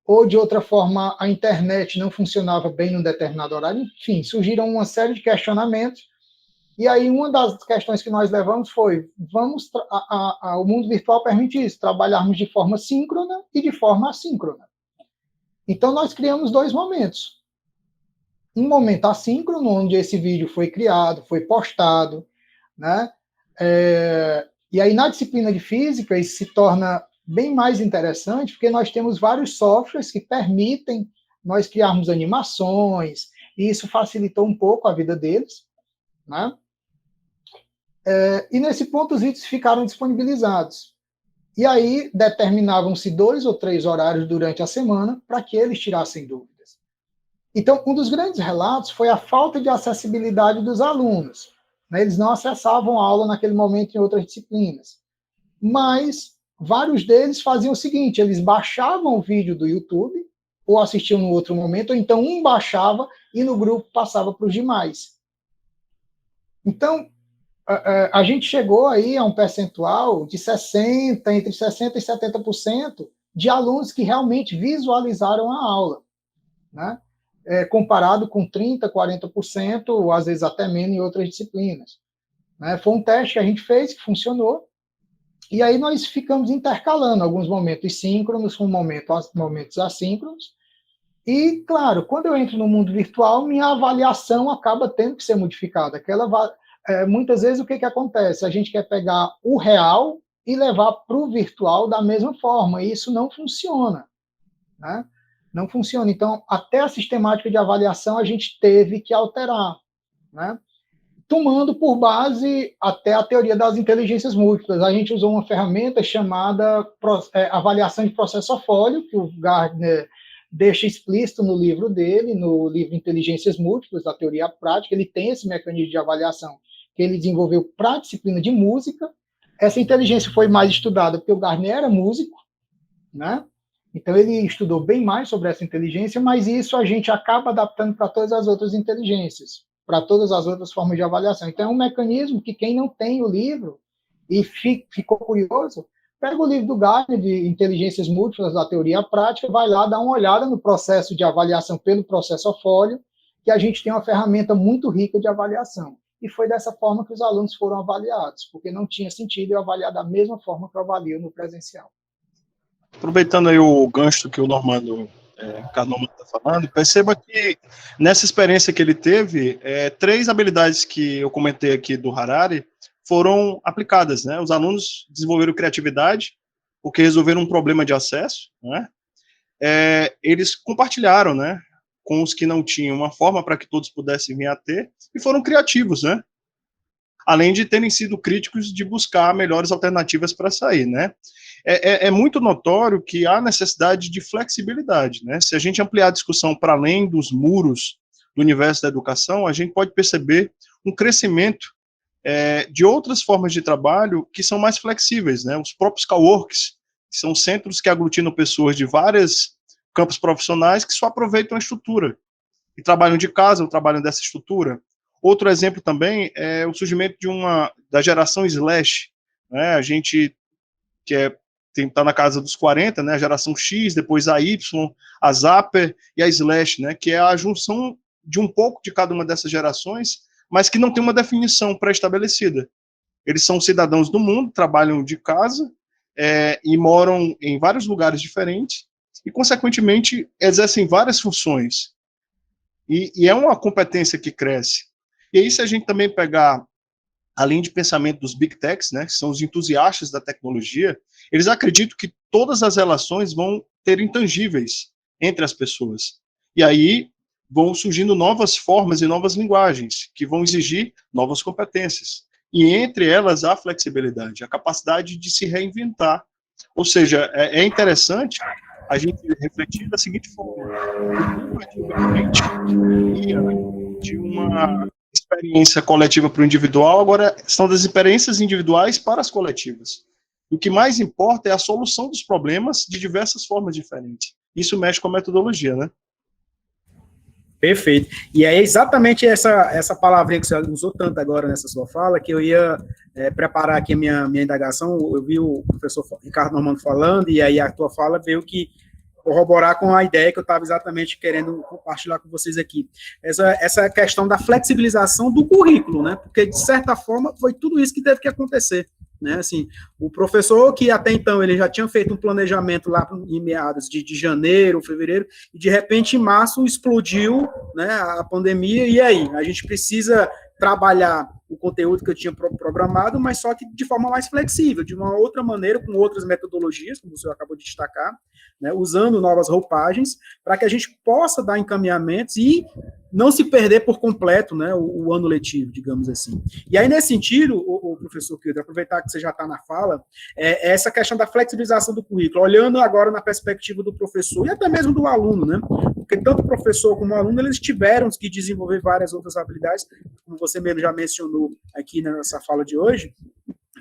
Speaker 4: Ou, de outra forma, a internet não funcionava bem num determinado horário. Enfim, surgiram uma série de questionamentos. E aí, uma das questões que nós levamos foi, o mundo virtual permite isso, trabalharmos de forma síncrona e de forma assíncrona. Então, nós criamos 2 momentos. Um momento assíncrono, onde esse vídeo foi criado, foi postado, né? E aí, na disciplina de física, isso se torna bem mais interessante, porque nós temos vários softwares que permitem nós criarmos animações, e isso facilitou um pouco a vida deles, né? E nesse ponto, os vídeos ficaram disponibilizados. E aí determinavam-se 2 ou 3 horários durante a semana para que eles tirassem dúvidas. Então, um dos grandes relatos foi a falta de acessibilidade dos alunos, né? Eles não acessavam a aula naquele momento em outras disciplinas. Mas vários deles faziam o seguinte, eles baixavam o vídeo do YouTube, ou assistiam no outro momento, ou então um baixava e no grupo passava para os demais. Então, a gente chegou aí a um percentual de entre 60% e 70% de alunos que realmente visualizaram a aula, né? Comparado com 30%, 40%, ou às vezes até menos em outras disciplinas, né? Foi um teste que a gente fez, que funcionou, e aí nós ficamos intercalando alguns momentos síncronos com momentos assíncronos, e, claro, quando eu entro no mundo virtual, minha avaliação acaba tendo que ser modificada. Muitas vezes, o que acontece? A gente quer pegar o real e levar para o virtual da mesma forma, e isso não funciona, né? Não funciona. Então, até a sistemática de avaliação a gente teve que alterar, né? Tomando por base até a teoria das inteligências múltiplas. A gente usou uma ferramenta chamada avaliação de processofólio, que o Gardner deixa explícito no livro dele, no livro Inteligências Múltiplas, da Teoria Prática, ele tem esse mecanismo de avaliação que ele desenvolveu para a disciplina de música. Essa inteligência foi mais estudada porque o Gardner era músico, né? Então ele estudou bem mais sobre essa inteligência, mas isso a gente acaba adaptando para todas as outras inteligências, para todas as outras formas de avaliação. Então é um mecanismo que quem não tem o livro e ficou curioso, pega o livro do Gardner de Inteligências Múltiplas da Teoria Prática, vai lá dar uma olhada no processo de avaliação pelo processofólio, que a gente tem uma ferramenta muito rica de avaliação. E foi dessa forma que os alunos foram avaliados, porque não tinha sentido eu avaliar da mesma forma que eu avalio no presencial.
Speaker 3: Aproveitando aí o gancho que o Ricardo Normando está falando, perceba que nessa experiência que ele teve, 3 habilidades que eu comentei aqui do Harari foram aplicadas, né? Os alunos desenvolveram criatividade, porque resolveram um problema de acesso, né? Eles compartilharam, né, com os que não tinham uma forma para que todos pudessem vir a ter, e foram criativos, né? Além de terem sido críticos de buscar melhores alternativas para sair, né? É muito notório que há necessidade de flexibilidade, né? Se a gente ampliar a discussão para além dos muros do universo da educação, a gente pode perceber um crescimento de outras formas de trabalho que são mais flexíveis, né? Os próprios coworks, que são centros que aglutinam pessoas de vários campos profissionais que só aproveitam a estrutura e trabalham de casa ou trabalham dessa estrutura. Outro exemplo também é o surgimento da geração Slash, né? A gente que está na casa dos 40, né? A geração X, depois a Y, a Zapper e a Slash, né? Que é a junção de um pouco de cada uma dessas gerações, mas que não tem uma definição pré-estabelecida. Eles são cidadãos do mundo, trabalham de casa e moram em vários lugares diferentes e, consequentemente, exercem várias funções. E é uma competência que cresce. E aí, se a gente também pegar a linha de pensamento dos Big Techs, né, que são os entusiastas da tecnologia, eles acreditam que todas as relações vão ter intangíveis entre as pessoas. E aí vão surgindo novas formas e novas linguagens, que vão exigir novas competências. E entre elas a flexibilidade, a capacidade de se reinventar. Ou seja, é interessante a gente refletir da seguinte forma: antigamente ia de uma experiência coletiva para o individual, agora são das experiências individuais para as coletivas. O que mais importa é a solução dos problemas de diversas formas diferentes. Isso mexe com a metodologia, né?
Speaker 2: Perfeito. E é exatamente essa palavrinha que você usou tanto agora nessa sua fala, que eu ia preparar aqui a minha indagação. Eu vi o professor Ricardo Normando falando, e aí a tua fala veio que corroborar com a ideia que eu estava exatamente querendo compartilhar com vocês aqui. Essa questão da flexibilização do currículo, né? Porque, de certa forma, foi tudo isso que teve que acontecer, né? Assim, o professor que até então ele já tinha feito um planejamento lá em meados de janeiro, fevereiro, e de repente em março explodiu, né, a pandemia, e aí? A gente precisa trabalhar o conteúdo que eu tinha programado, mas só que de forma mais flexível, de uma outra maneira, com outras metodologias, como o senhor acabou de destacar, né, usando novas roupagens, para que a gente possa dar encaminhamentos e não se perder por completo, né, o ano letivo, digamos assim. E aí, nesse sentido, o professor Kilder, aproveitar que você já está na fala, essa questão da flexibilização do currículo, olhando agora na perspectiva do professor e até mesmo do aluno, né, porque tanto o professor como o aluno, eles tiveram que desenvolver várias outras habilidades, como você mesmo já mencionou aqui nessa fala de hoje,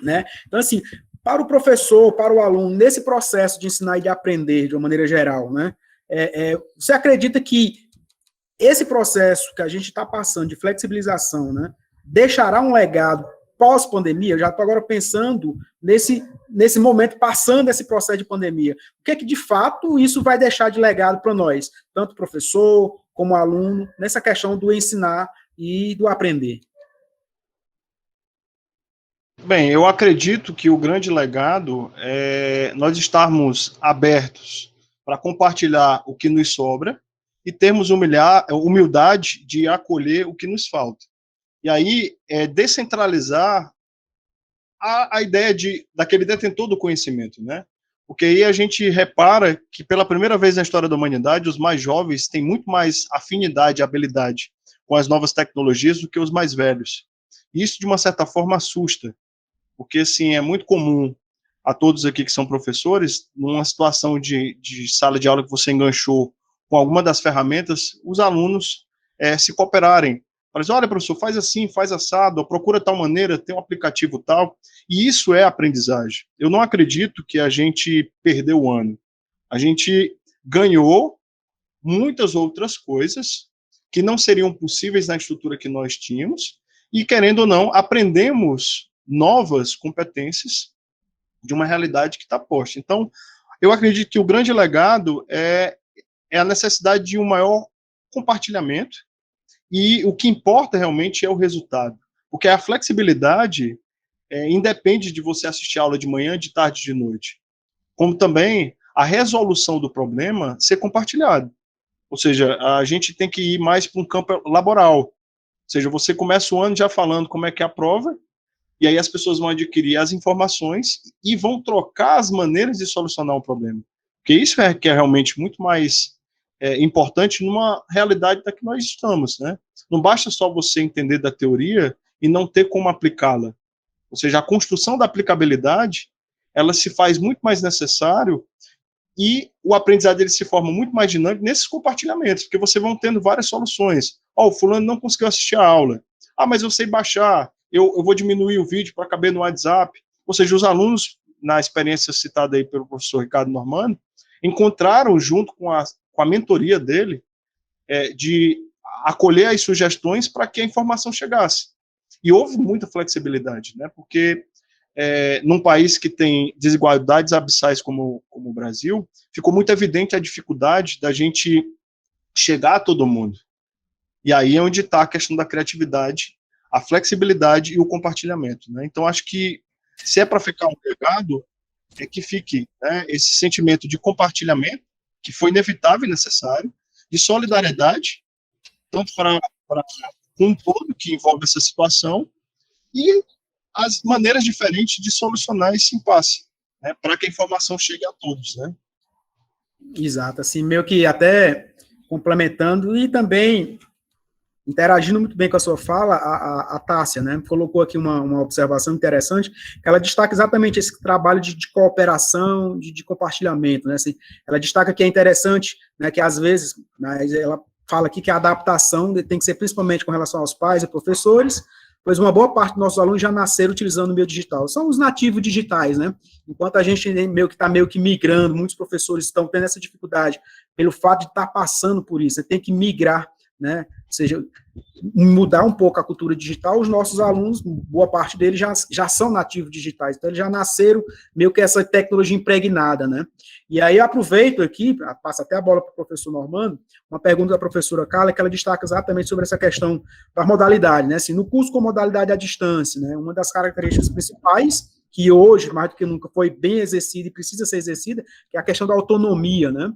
Speaker 2: né, então, assim, para o professor, para o aluno, nesse processo de ensinar e de aprender, de uma maneira geral, né, você acredita que esse processo que a gente está passando de flexibilização, né, deixará um legado pós-pandemia? Eu já estou agora pensando nesse momento, passando esse processo de pandemia. O que é que, de fato, isso vai deixar de legado para nós, tanto professor como aluno, nessa questão do ensinar e do aprender?
Speaker 3: Bem, eu acredito que o grande legado é nós estarmos abertos para compartilhar o que nos sobra e termos humildade de acolher o que nos falta. E aí, descentralizar a ideia daquele detentor do conhecimento, né? Porque aí a gente repara que, pela primeira vez na história da humanidade, os mais jovens têm muito mais afinidade e habilidade com as novas tecnologias do que os mais velhos. Isso, de uma certa forma, assusta, porque, assim, é muito comum a todos aqui que são professores, numa situação de sala de aula que você enganchou com alguma das ferramentas, os alunos se cooperarem. Para dizer, olha, professor, faz assim, faz assado, procura tal maneira, tem um aplicativo tal, e isso é aprendizagem. Eu não acredito que a gente perdeu o ano. A gente ganhou muitas outras coisas que não seriam possíveis na estrutura que nós tínhamos, e, querendo ou não, aprendemos novas competências de uma realidade que está posta. Então, eu acredito que o grande legado é a necessidade de um maior compartilhamento, e o que importa realmente é o resultado, porque a flexibilidade independe de você assistir a aula de manhã, de tarde, de noite, como também a resolução do problema ser compartilhado. Ou seja, a gente tem que ir mais para um campo laboral. Ou seja, você começa o ano já falando como é que é a prova, e aí as pessoas vão adquirir as informações e vão trocar as maneiras de solucionar o problema. Porque isso que é realmente muito mais importante numa realidade da que nós estamos, né? Não basta só você entender da teoria e não ter como aplicá-la. Ou seja, a construção da aplicabilidade, ela se faz muito mais necessário, e o aprendizado ele se forma muito mais dinâmico nesses compartilhamentos, porque você vão tendo várias soluções. O fulano não conseguiu assistir a aula. Mas eu sei baixar, eu vou diminuir o vídeo para caber no WhatsApp. Ou seja, os alunos, na experiência citada aí pelo professor Ricardo Normando, encontraram, junto com a mentoria dele, de acolher as sugestões para que a informação chegasse. E houve muita flexibilidade, né? Porque num país que tem desigualdades abissais como o Brasil, ficou muito evidente a dificuldade da gente chegar a todo mundo. E aí é onde está a questão da criatividade, a flexibilidade e o compartilhamento, né? Então, acho que, se é para ficar um legado, é que fique, né, esse sentimento de compartilhamento, que foi inevitável e necessário, de solidariedade, tanto para um todo que envolve essa situação, e as maneiras diferentes de solucionar esse impasse, né, para que a informação chegue a todos, né?
Speaker 2: Exato, assim, meio que até complementando e também interagindo muito bem com a sua fala, a Tássia, né, colocou aqui uma observação interessante, que ela destaca exatamente esse trabalho de cooperação, de compartilhamento, né, assim, ela destaca que é interessante, né, que às vezes, né, ela fala aqui que a adaptação tem que ser principalmente com relação aos pais e professores, pois uma boa parte dos nossos alunos já nasceram utilizando o meio digital. São os nativos digitais, né? Enquanto a gente está meio que migrando, muitos professores estão tendo essa dificuldade pelo fato de estar passando por isso. Você tem que migrar, né? Ou seja, mudar um pouco a cultura digital. Os nossos alunos, boa parte deles já são nativos digitais, então eles já nasceram meio que essa tecnologia impregnada, né? E aí eu aproveito aqui, passo até a bola para o professor Normando, uma pergunta da professora Carla, que ela destaca exatamente sobre essa questão da modalidade, né? Assim, no curso com modalidade à distância, né? Uma das características principais, que hoje, mais do que nunca, foi bem exercida e precisa ser exercida, que é a questão da autonomia, né?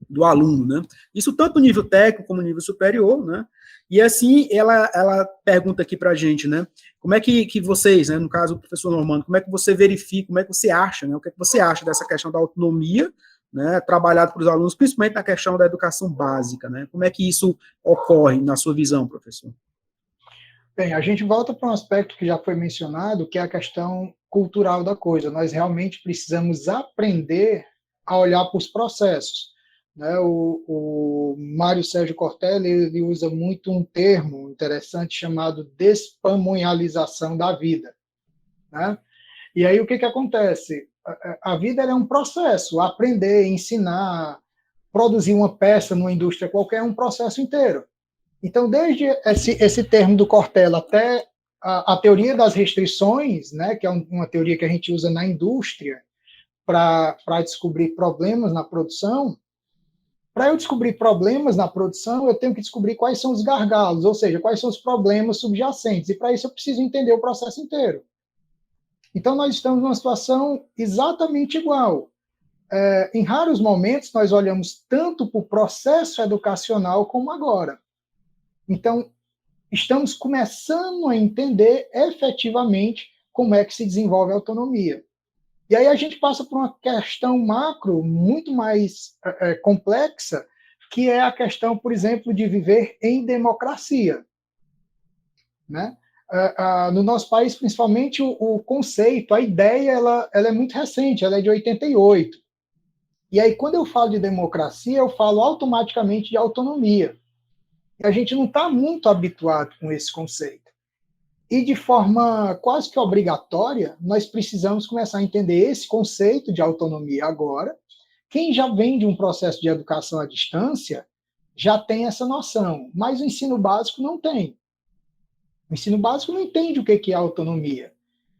Speaker 2: Do aluno, né? Isso tanto no nível técnico como no nível superior, né? E assim, ela pergunta aqui para a gente, né? Como é que vocês, né, no caso o professor Normando, como é que você verifica, como é que você acha, né? O que é que você acha dessa questão da autonomia, né, trabalhado para os alunos, principalmente na questão da educação básica, né? Como é que isso ocorre na sua visão, professor?
Speaker 4: Bem, a gente volta para um aspecto que já foi mencionado, que é a questão cultural da coisa. Nós realmente precisamos aprender a olhar para os processos. Né, o Mário Sérgio Cortella, ele usa muito um termo interessante chamado despamonhalização da vida. Né? E aí o que acontece? A vida é um processo, aprender, ensinar, produzir uma peça numa indústria qualquer é um processo inteiro. Então, desde esse termo do Cortella até a teoria das restrições, né, que é uma teoria que a gente usa na indústria para descobrir problemas na produção. Para eu descobrir problemas na produção, eu tenho que descobrir quais são os gargalos, ou seja, quais são os problemas subjacentes. E para isso eu preciso entender o processo inteiro. Então, nós estamos numa situação exatamente igual. Em raros momentos, nós olhamos tanto para o processo educacional como agora. Então, estamos começando a entender efetivamente como é que se desenvolve a autonomia. E aí a gente passa por uma questão macro muito mais complexa, que é a questão, por exemplo, de viver em democracia. Né? No nosso país, principalmente, o conceito, a ideia, ela é muito recente, ela é de 88. E aí, quando eu falo de democracia, eu falo automaticamente de autonomia. E a gente não está muito habituado com esse conceito. E de forma quase que obrigatória, nós precisamos começar a entender esse conceito de autonomia agora. Quem já vem de um processo de educação à distância já tem essa noção, mas o ensino básico não tem. O ensino básico não entende o que é autonomia.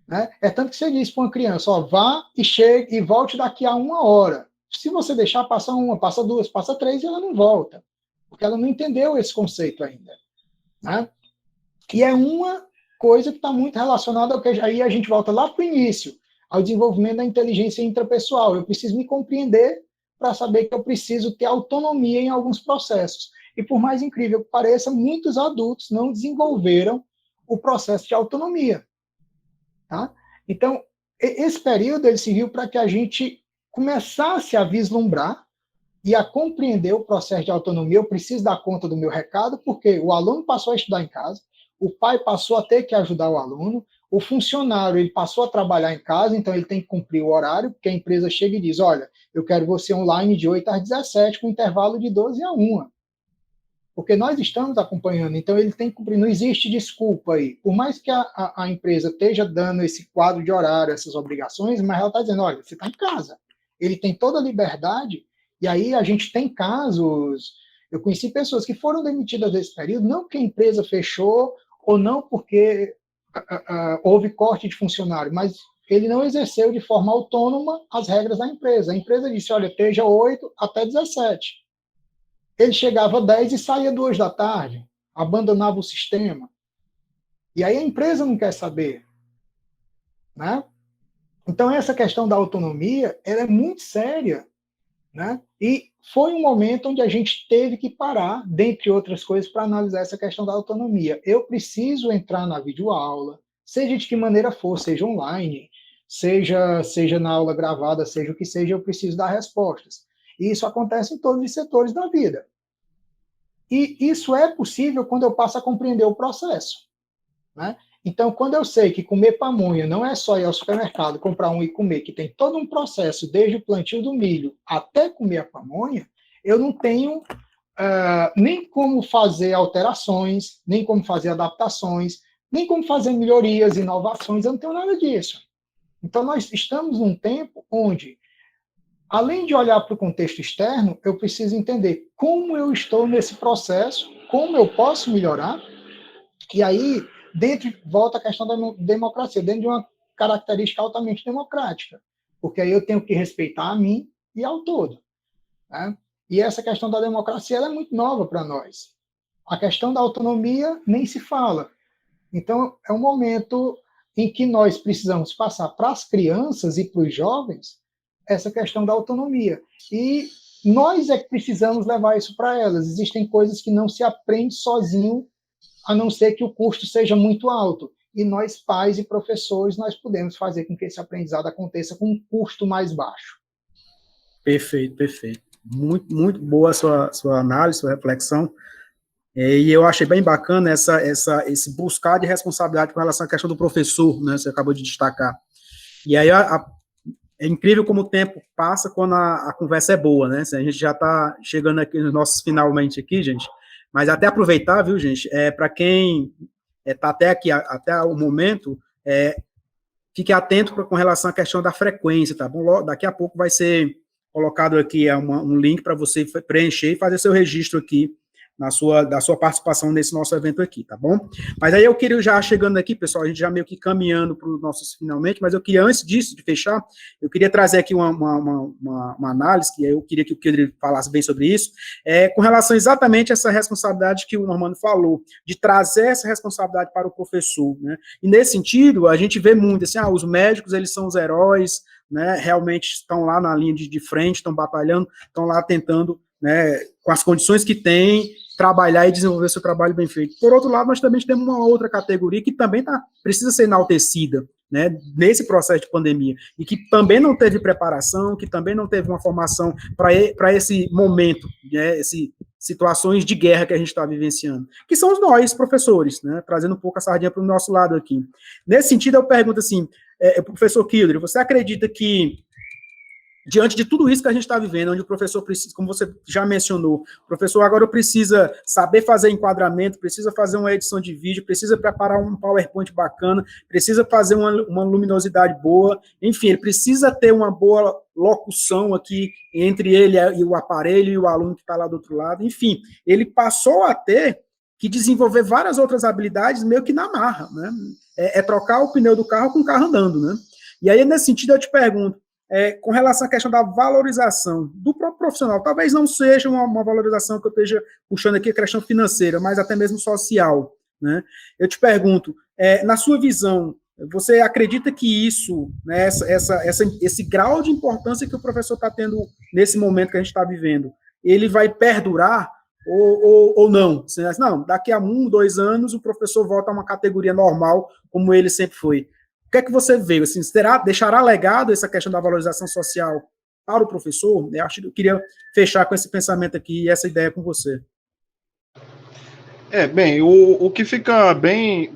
Speaker 4: Né? É tanto que você diz para uma criança, ó, vá e chegue e volte daqui a 1 hora. Se você deixar, passa 1, passa 2, passa 3 e ela não volta, porque ela não entendeu esse conceito ainda. Né? E é uma coisa que está muito relacionada ao que aí a gente volta lá para o início, ao desenvolvimento da inteligência intrapessoal. Eu preciso me compreender para saber que eu preciso ter autonomia em alguns processos. E por mais incrível que pareça, muitos adultos não desenvolveram o processo de autonomia. Tá? Então, esse período ele serviu para que a gente começasse a vislumbrar e a compreender o processo de autonomia. Eu preciso dar conta do meu recado, porque o aluno passou a estudar em casa, o pai passou a ter que ajudar o aluno, o funcionário ele passou a trabalhar em casa, então ele tem que cumprir o horário, porque a empresa chega e diz, olha, eu quero você online de 8 às 17, com intervalo de 12 a 1. Porque nós estamos acompanhando, então ele tem que cumprir, não existe desculpa aí. Por mais que a empresa esteja dando esse quadro de horário, essas obrigações, mas ela está dizendo, olha, você está em casa. Ele tem toda a liberdade, e aí a gente tem casos, eu conheci pessoas que foram demitidas nesse período, não porque a empresa fechou, ou não porque houve corte de funcionário, mas ele não exerceu de forma autônoma as regras da empresa. A empresa disse, olha, esteja 8 até 17. Ele chegava às 10 e saía 2 da tarde, abandonava o sistema. E aí a empresa não quer saber. Né? Então, essa questão da autonomia ela é muito séria. Né? E foi um momento onde a gente teve que parar, dentre outras coisas, para analisar essa questão da autonomia. Eu preciso entrar na videoaula, seja de que maneira for, seja online, seja na aula gravada, seja o que seja, eu preciso dar respostas. E isso acontece em todos os setores da vida. E isso é possível quando eu passo a compreender o processo. Né? Então, quando eu sei que comer pamonha não é só ir ao supermercado, comprar um e comer, que tem todo um processo, desde o plantio do milho até comer a pamonha, eu não tenho nem como fazer alterações, nem como fazer adaptações, nem como fazer melhorias, inovações, eu não tenho nada disso. Então, nós estamos num tempo onde, além de olhar para o contexto externo, eu preciso entender como eu estou nesse processo, como eu posso melhorar, e aí volta a questão da democracia, dentro de uma característica altamente democrática, porque aí eu tenho que respeitar a mim e ao todo. Né? E essa questão da democracia ela é muito nova para nós. A questão da autonomia nem se fala. Então, é um momento em que nós precisamos passar para as crianças e para os jovens essa questão da autonomia. E nós é que precisamos levar isso para elas. Existem coisas que não se aprende sozinho, a não ser que o custo seja muito alto. E nós, pais e professores, nós podemos fazer com que esse aprendizado aconteça com um custo mais baixo.
Speaker 2: Perfeito, perfeito. Muito, muito boa a sua análise, sua reflexão. E eu achei bem bacana esse buscar de responsabilidade com relação à questão do professor, né? Você acabou de destacar. E aí é incrível como o tempo passa quando a conversa é boa, né? A gente já está chegando aqui nos nossos finalmente aqui, gente. Mas até aproveitar, viu, gente, para quem está até aqui, até o momento, fique atento com relação à questão da frequência, tá bom? Daqui a pouco vai ser colocado aqui um link para você preencher e fazer seu registro aqui da sua participação nesse nosso evento aqui, tá bom? Mas aí eu queria já chegando aqui, pessoal, a gente já meio que caminhando para os nossos finalmente, mas eu queria, antes disso, de fechar, eu queria trazer aqui uma análise, que eu queria que o Pedro falasse bem sobre isso, com relação exatamente a essa responsabilidade que o Normando falou, de trazer essa responsabilidade para o professor, né? E nesse sentido, a gente vê muito, assim, os médicos, eles são os heróis, né? Realmente estão lá na linha de frente, estão batalhando, estão lá tentando, né, com as condições que têm, trabalhar e desenvolver seu trabalho bem feito. Por outro lado, nós também temos uma outra categoria que também precisa ser enaltecida, né, nesse processo de pandemia, e que também não teve preparação, que também não teve uma formação para esse momento, né, situações de guerra que a gente está vivenciando, que são nós, professores, né, trazendo um pouco a sardinha para o nosso lado aqui. Nesse sentido, eu pergunto assim, professor Kildre, você acredita que diante de tudo isso que a gente está vivendo, onde o professor precisa, como você já mencionou, o professor agora precisa saber fazer enquadramento, precisa fazer uma edição de vídeo, precisa preparar um PowerPoint bacana, precisa fazer uma luminosidade boa, enfim, ele precisa ter uma boa locução aqui entre ele e o aparelho e o aluno que está lá do outro lado, enfim, ele passou a ter que desenvolver várias outras habilidades meio que na marra, né? É trocar o pneu do carro com o carro andando, né? E aí, nesse sentido, eu te pergunto, com relação à questão da valorização do próprio profissional, talvez não seja uma valorização que eu esteja puxando aqui a questão financeira, mas até mesmo social, né? Eu te pergunto, na sua visão, você acredita que isso, né, esse grau de importância que o professor está tendo nesse momento que a gente está vivendo, ele vai perdurar ou não? Não, daqui a 1, 2 anos o professor volta a uma categoria normal, como ele sempre foi. O que é que você vê? Assim, deixará legado essa questão da valorização social para o professor? Eu queria fechar com esse pensamento aqui e essa ideia com você.
Speaker 3: Bem, o que fica bem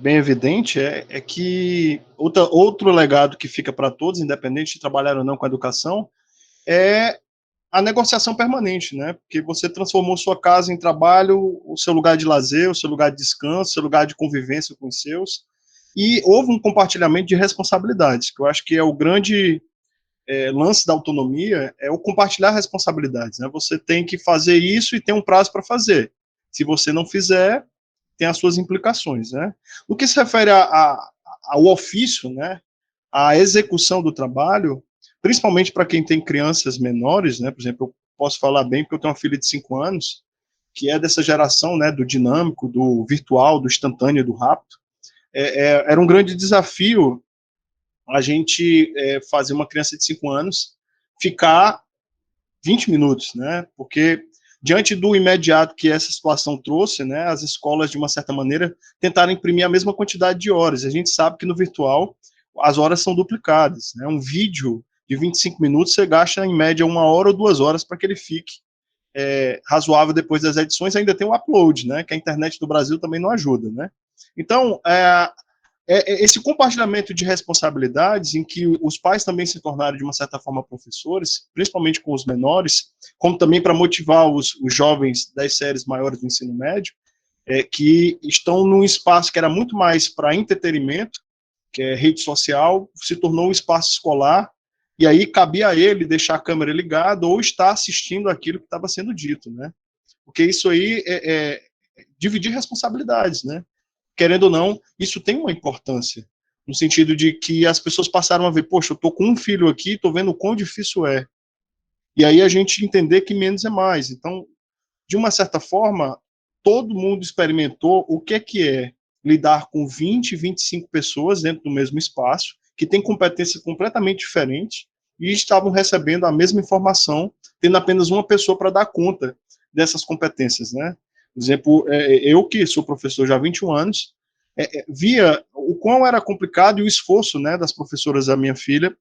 Speaker 3: evidente é que outro legado que fica para todos, independente de trabalhar ou não com a educação, é a negociação permanente, né? Porque você transformou sua casa em trabalho, o seu lugar de lazer, o seu lugar de descanso, o seu lugar de convivência com os seus, e houve um compartilhamento de responsabilidades, que eu acho que é o grande lance da autonomia, é o compartilhar responsabilidades, né? Você tem que fazer isso e tem um prazo para fazer. Se você não fizer, tem as suas implicações, né? No que se refere ao ofício, né? A execução do trabalho, principalmente para quem tem crianças menores, né? Por exemplo, eu posso falar bem porque eu tenho uma filha de 5 anos, que é dessa geração, né? Do dinâmico, do virtual, do instantâneo, do rápido. Era um grande desafio a gente fazer uma criança de 5 anos ficar 20 minutos, né? Porque diante do imediato que essa situação trouxe, né, as escolas, de uma certa maneira, tentaram imprimir a mesma quantidade de horas. A gente sabe que no virtual as horas são duplicadas, né? Um vídeo de 25 minutos você gasta, em média, 1 hora ou 2 horas para que ele fique razoável depois das edições. Ainda tem o upload, né, que a internet do Brasil também não ajuda, né? Então, esse compartilhamento de responsabilidades, em que os pais também se tornaram, de uma certa forma, professores, principalmente com os menores, como também para motivar os jovens das séries maiores do ensino médio, que estão num espaço que era muito mais para entretenimento, que é rede social, se tornou um espaço escolar, e aí cabia a ele deixar a câmera ligada ou estar assistindo aquilo que estava sendo dito, né? Porque isso aí é dividir responsabilidades, né? Querendo ou não, isso tem uma importância, no sentido de que as pessoas passaram a ver, poxa, eu estou com um filho aqui, estou vendo o quão difícil é. E aí a gente entender que menos é mais. Então, de uma certa forma, todo mundo experimentou o que é lidar com 20, 25 pessoas dentro do mesmo espaço, que tem competência completamente diferente, e estavam recebendo a mesma informação, tendo apenas uma pessoa para dar conta dessas competências, né? Por exemplo, eu que sou professor já há 21 anos, via o quão era complicado e o esforço, né, das professoras da minha filha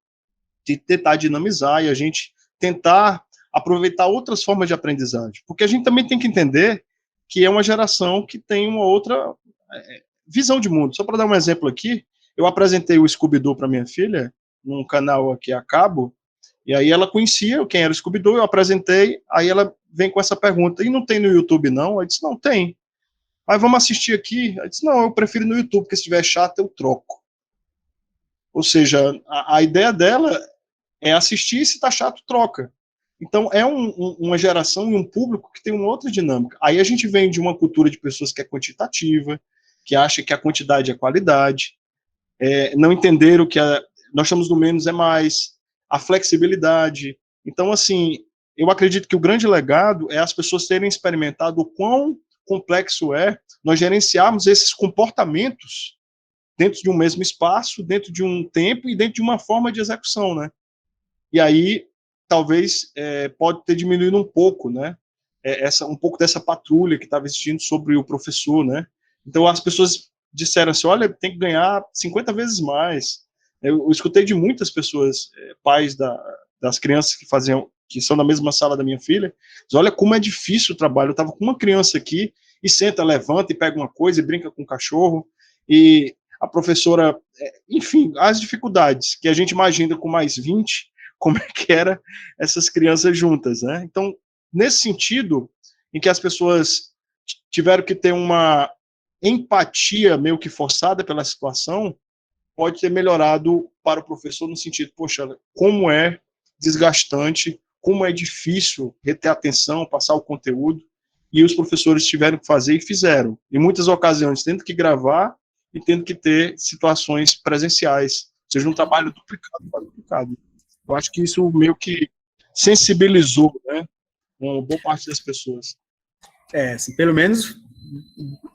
Speaker 3: de tentar dinamizar e a gente tentar aproveitar outras formas de aprendizagem. Porque a gente também tem que entender que é uma geração que tem uma outra visão de mundo. Só para dar um exemplo aqui, eu apresentei o Scooby-Doo para minha filha, num canal aqui a cabo, e aí ela conhecia quem era o Scooby-Doo, eu apresentei, aí ela vem com essa pergunta, e não tem no YouTube não? Eu disse, não, tem. Mas vamos assistir aqui? Eu disse, não, eu prefiro no YouTube, porque se estiver chato eu troco. Ou seja, a ideia dela é assistir, se está chato, troca. Então, é uma geração e um público que tem uma outra dinâmica. Aí a gente vem de uma cultura de pessoas que é quantitativa, que acha que a quantidade é qualidade, não entenderam que nós estamos no menos é mais, a flexibilidade. Então, assim, eu acredito que o grande legado é as pessoas terem experimentado o quão complexo é nós gerenciarmos esses comportamentos dentro de um mesmo espaço, dentro de um tempo e dentro de uma forma de execução, né? E aí, talvez, pode ter diminuído um pouco, né? Um pouco dessa patrulha que estava existindo sobre o professor, né? Então, as pessoas disseram assim, olha, tem que ganhar 50 vezes mais. Eu escutei de muitas pessoas, pais das crianças que são da mesma sala da minha filha, diz, olha como é difícil o trabalho. Eu estava com uma criança aqui, e senta, levanta e pega uma coisa, e brinca com o cachorro, e a professora, enfim, as dificuldades que a gente imagina com mais 20, como é que era essas crianças juntas, né? Então, nesse sentido, em que as pessoas tiveram que ter uma empatia meio que forçada pela situação, pode ter melhorado para o professor no sentido, poxa, como é desgastante, como é difícil reter a atenção, passar o conteúdo, e os professores tiveram que fazer e fizeram. Em muitas ocasiões, tendo que gravar e tendo que ter situações presenciais, ou seja, um trabalho duplicado para duplicado. Eu acho que isso meio que sensibilizou, né, uma boa parte das pessoas.
Speaker 2: Assim, pelo menos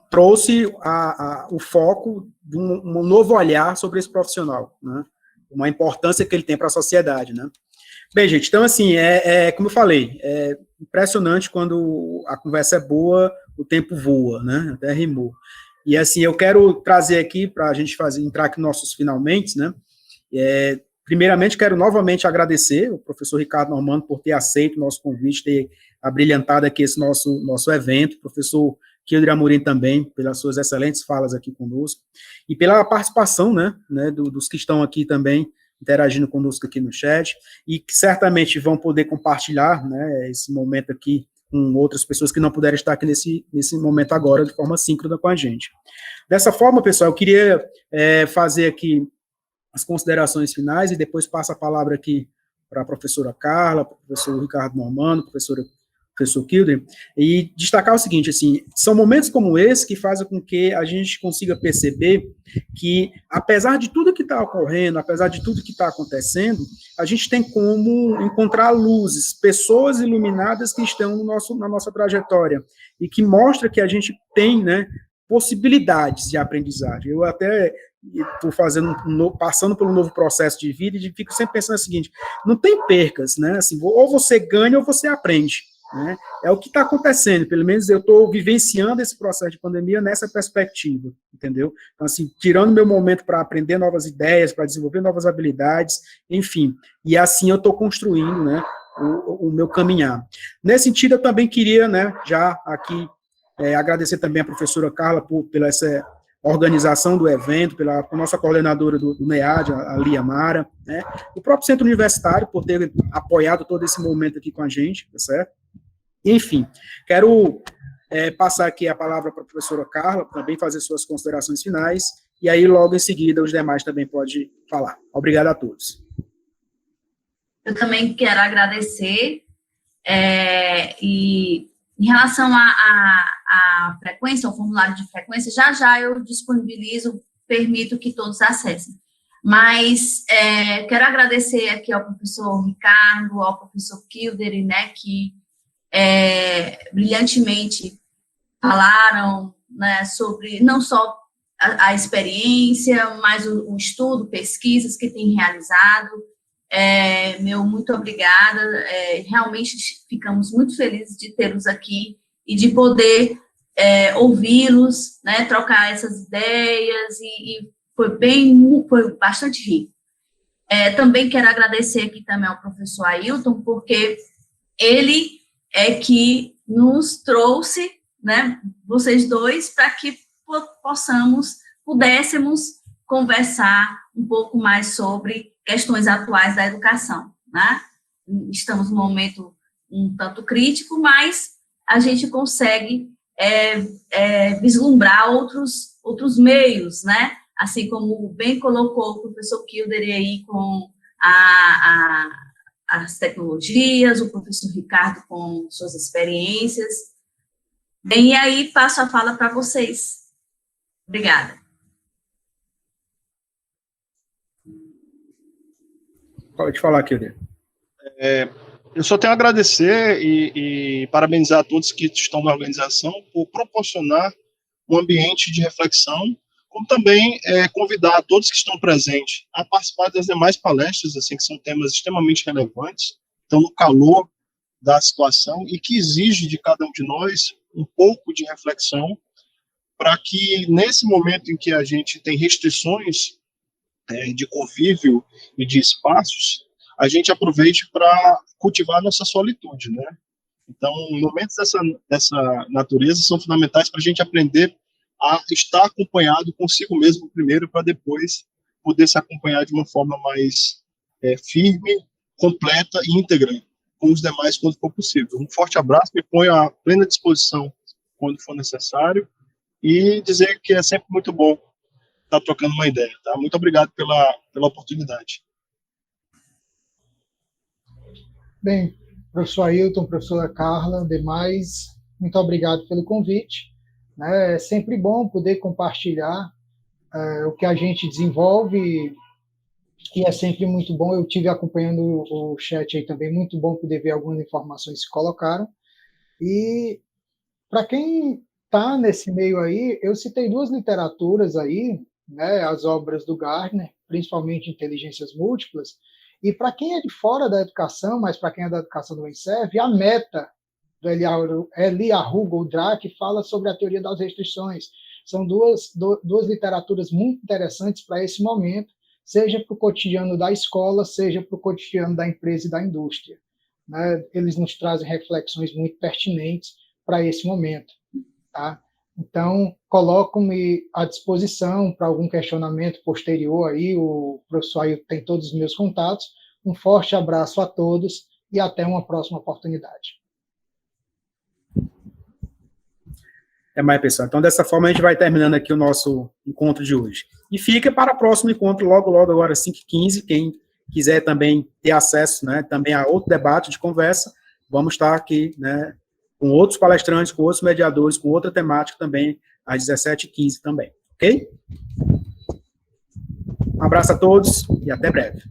Speaker 2: trouxe o foco de um novo olhar sobre esse profissional, né? Uma importância que ele tem para a sociedade, né? Bem, gente, então, assim, como eu falei, é impressionante quando a conversa é boa, o tempo voa, né? Até rimou. E, assim, eu quero trazer aqui, para a gente entrar aqui nos nossos finalmente, né? Primeiramente, quero novamente agradecer o professor Ricardo Normando por ter aceito o nosso convite, ter abrilhantado aqui esse nosso evento, o professor Kilder Amorim também, pelas suas excelentes falas aqui conosco, e pela participação, né, dos que estão aqui também, interagindo conosco aqui no chat, e que certamente vão poder compartilhar, né, esse momento aqui com outras pessoas que não puderam estar aqui nesse momento agora, de forma síncrona com a gente. Dessa forma, pessoal, eu queria fazer aqui as considerações finais, e depois passo a palavra aqui para a professora Carla, para o professor Ricardo Normando, professor Kilder, e destacar o seguinte, assim, são momentos como esse que fazem com que a gente consiga perceber que, apesar de tudo que está ocorrendo, apesar de tudo que está acontecendo, a gente tem como encontrar luzes, pessoas iluminadas que estão na nossa trajetória, e que mostra que a gente tem, né, possibilidades de aprendizagem. Eu até estou passando pelo novo processo de vida e fico sempre pensando o seguinte, não tem percas, né, assim, ou você ganha ou você aprende, né? É o que está acontecendo, pelo menos eu estou vivenciando esse processo de pandemia nessa perspectiva, entendeu? Então, assim, tirando meu momento para aprender novas ideias, para desenvolver novas habilidades, enfim, e assim eu estou construindo, né, o meu caminhar. Nesse sentido, eu também queria, né, já aqui, agradecer também a professora Carla pela essa organização do evento, pela nossa coordenadora do NEAD, a Lia Mara, né, o próprio Centro Universitário por ter apoiado todo esse momento aqui com a gente, tá certo? Enfim, quero passar aqui a palavra para a professora Carla, também fazer suas considerações finais, e aí logo em seguida os demais também podem falar. Obrigado a todos.
Speaker 1: Eu também quero agradecer, e em relação à frequência, ao formulário de frequência, já eu disponibilizo, permito que todos acessem. Mas quero agradecer aqui ao professor Ricardo, ao professor Kilder, né, que brilhantemente falaram, né, sobre não só a experiência, mas o estudo, pesquisas que tem realizado. Muito obrigada, realmente ficamos muito felizes de tê-los aqui e de poder ouvi-los, né, trocar essas ideias, e foi bastante rico. Também quero agradecer aqui também ao professor Ailton, porque ele é que nos trouxe, né, vocês dois, para que pudéssemos conversar um pouco mais sobre questões atuais da educação, né? Estamos num momento um tanto crítico, mas a gente consegue vislumbrar outros meios, né? Assim como bem colocou o professor Kilder aí com as tecnologias, o professor Ricardo com suas experiências. Bem, e aí passo a fala para vocês. Obrigada.
Speaker 2: Pode falar, Kilder.
Speaker 3: Eu só tenho a agradecer e parabenizar a todos que estão na organização por proporcionar um ambiente de reflexão, como também convidar a todos que estão presentes a participar das demais palestras, assim, que são temas extremamente relevantes, estão no calor da situação e que exige de cada um de nós um pouco de reflexão para que, nesse momento em que a gente tem restrições de convívio e de espaços, a gente aproveite para cultivar a nossa solitude, né? Então, momentos dessa natureza são fundamentais para a gente aprender a estar acompanhado consigo mesmo primeiro, para depois poder se acompanhar de uma forma mais firme completa e íntegra com os demais quando for possível. Um forte abraço, me ponho à plena disposição quando for necessário, e dizer que é sempre muito bom estar trocando uma ideia. Tá? Muito obrigado pela oportunidade.
Speaker 4: Bem, professor Ailton, professora Carla, demais, muito obrigado pelo convite. É sempre bom poder compartilhar o que a gente desenvolve, e é sempre muito bom. Eu tive acompanhando o chat aí também, muito bom poder ver algumas informações que se colocaram. E para quem está nesse meio aí, eu citei 2 literaturas aí, né, as obras do Gardner, principalmente Inteligências Múltiplas, e para quem é de fora da educação, mas para quem é da educação também serve, a Meta, do Eliyahu Goldratt, fala sobre a teoria das restrições. São duas literaturas muito interessantes para esse momento, seja para o cotidiano da escola, seja para o cotidiano da empresa e da indústria. Né? Eles nos trazem reflexões muito pertinentes para esse momento. Tá? Então, coloco-me à disposição para algum questionamento posterior aí, o professor Ailton tem todos os meus contatos. Um forte abraço a todos e até uma próxima oportunidade.
Speaker 2: Até mais, pessoal. Então, dessa forma, a gente vai terminando aqui o nosso encontro de hoje. E fica para o próximo encontro, logo, agora, 5h15. Quem quiser também ter acesso, né, também a outro debate de conversa, vamos estar aqui, né, com outros palestrantes, com outros mediadores, com outra temática também, às 17h15 também. Ok? Um abraço a todos e até breve.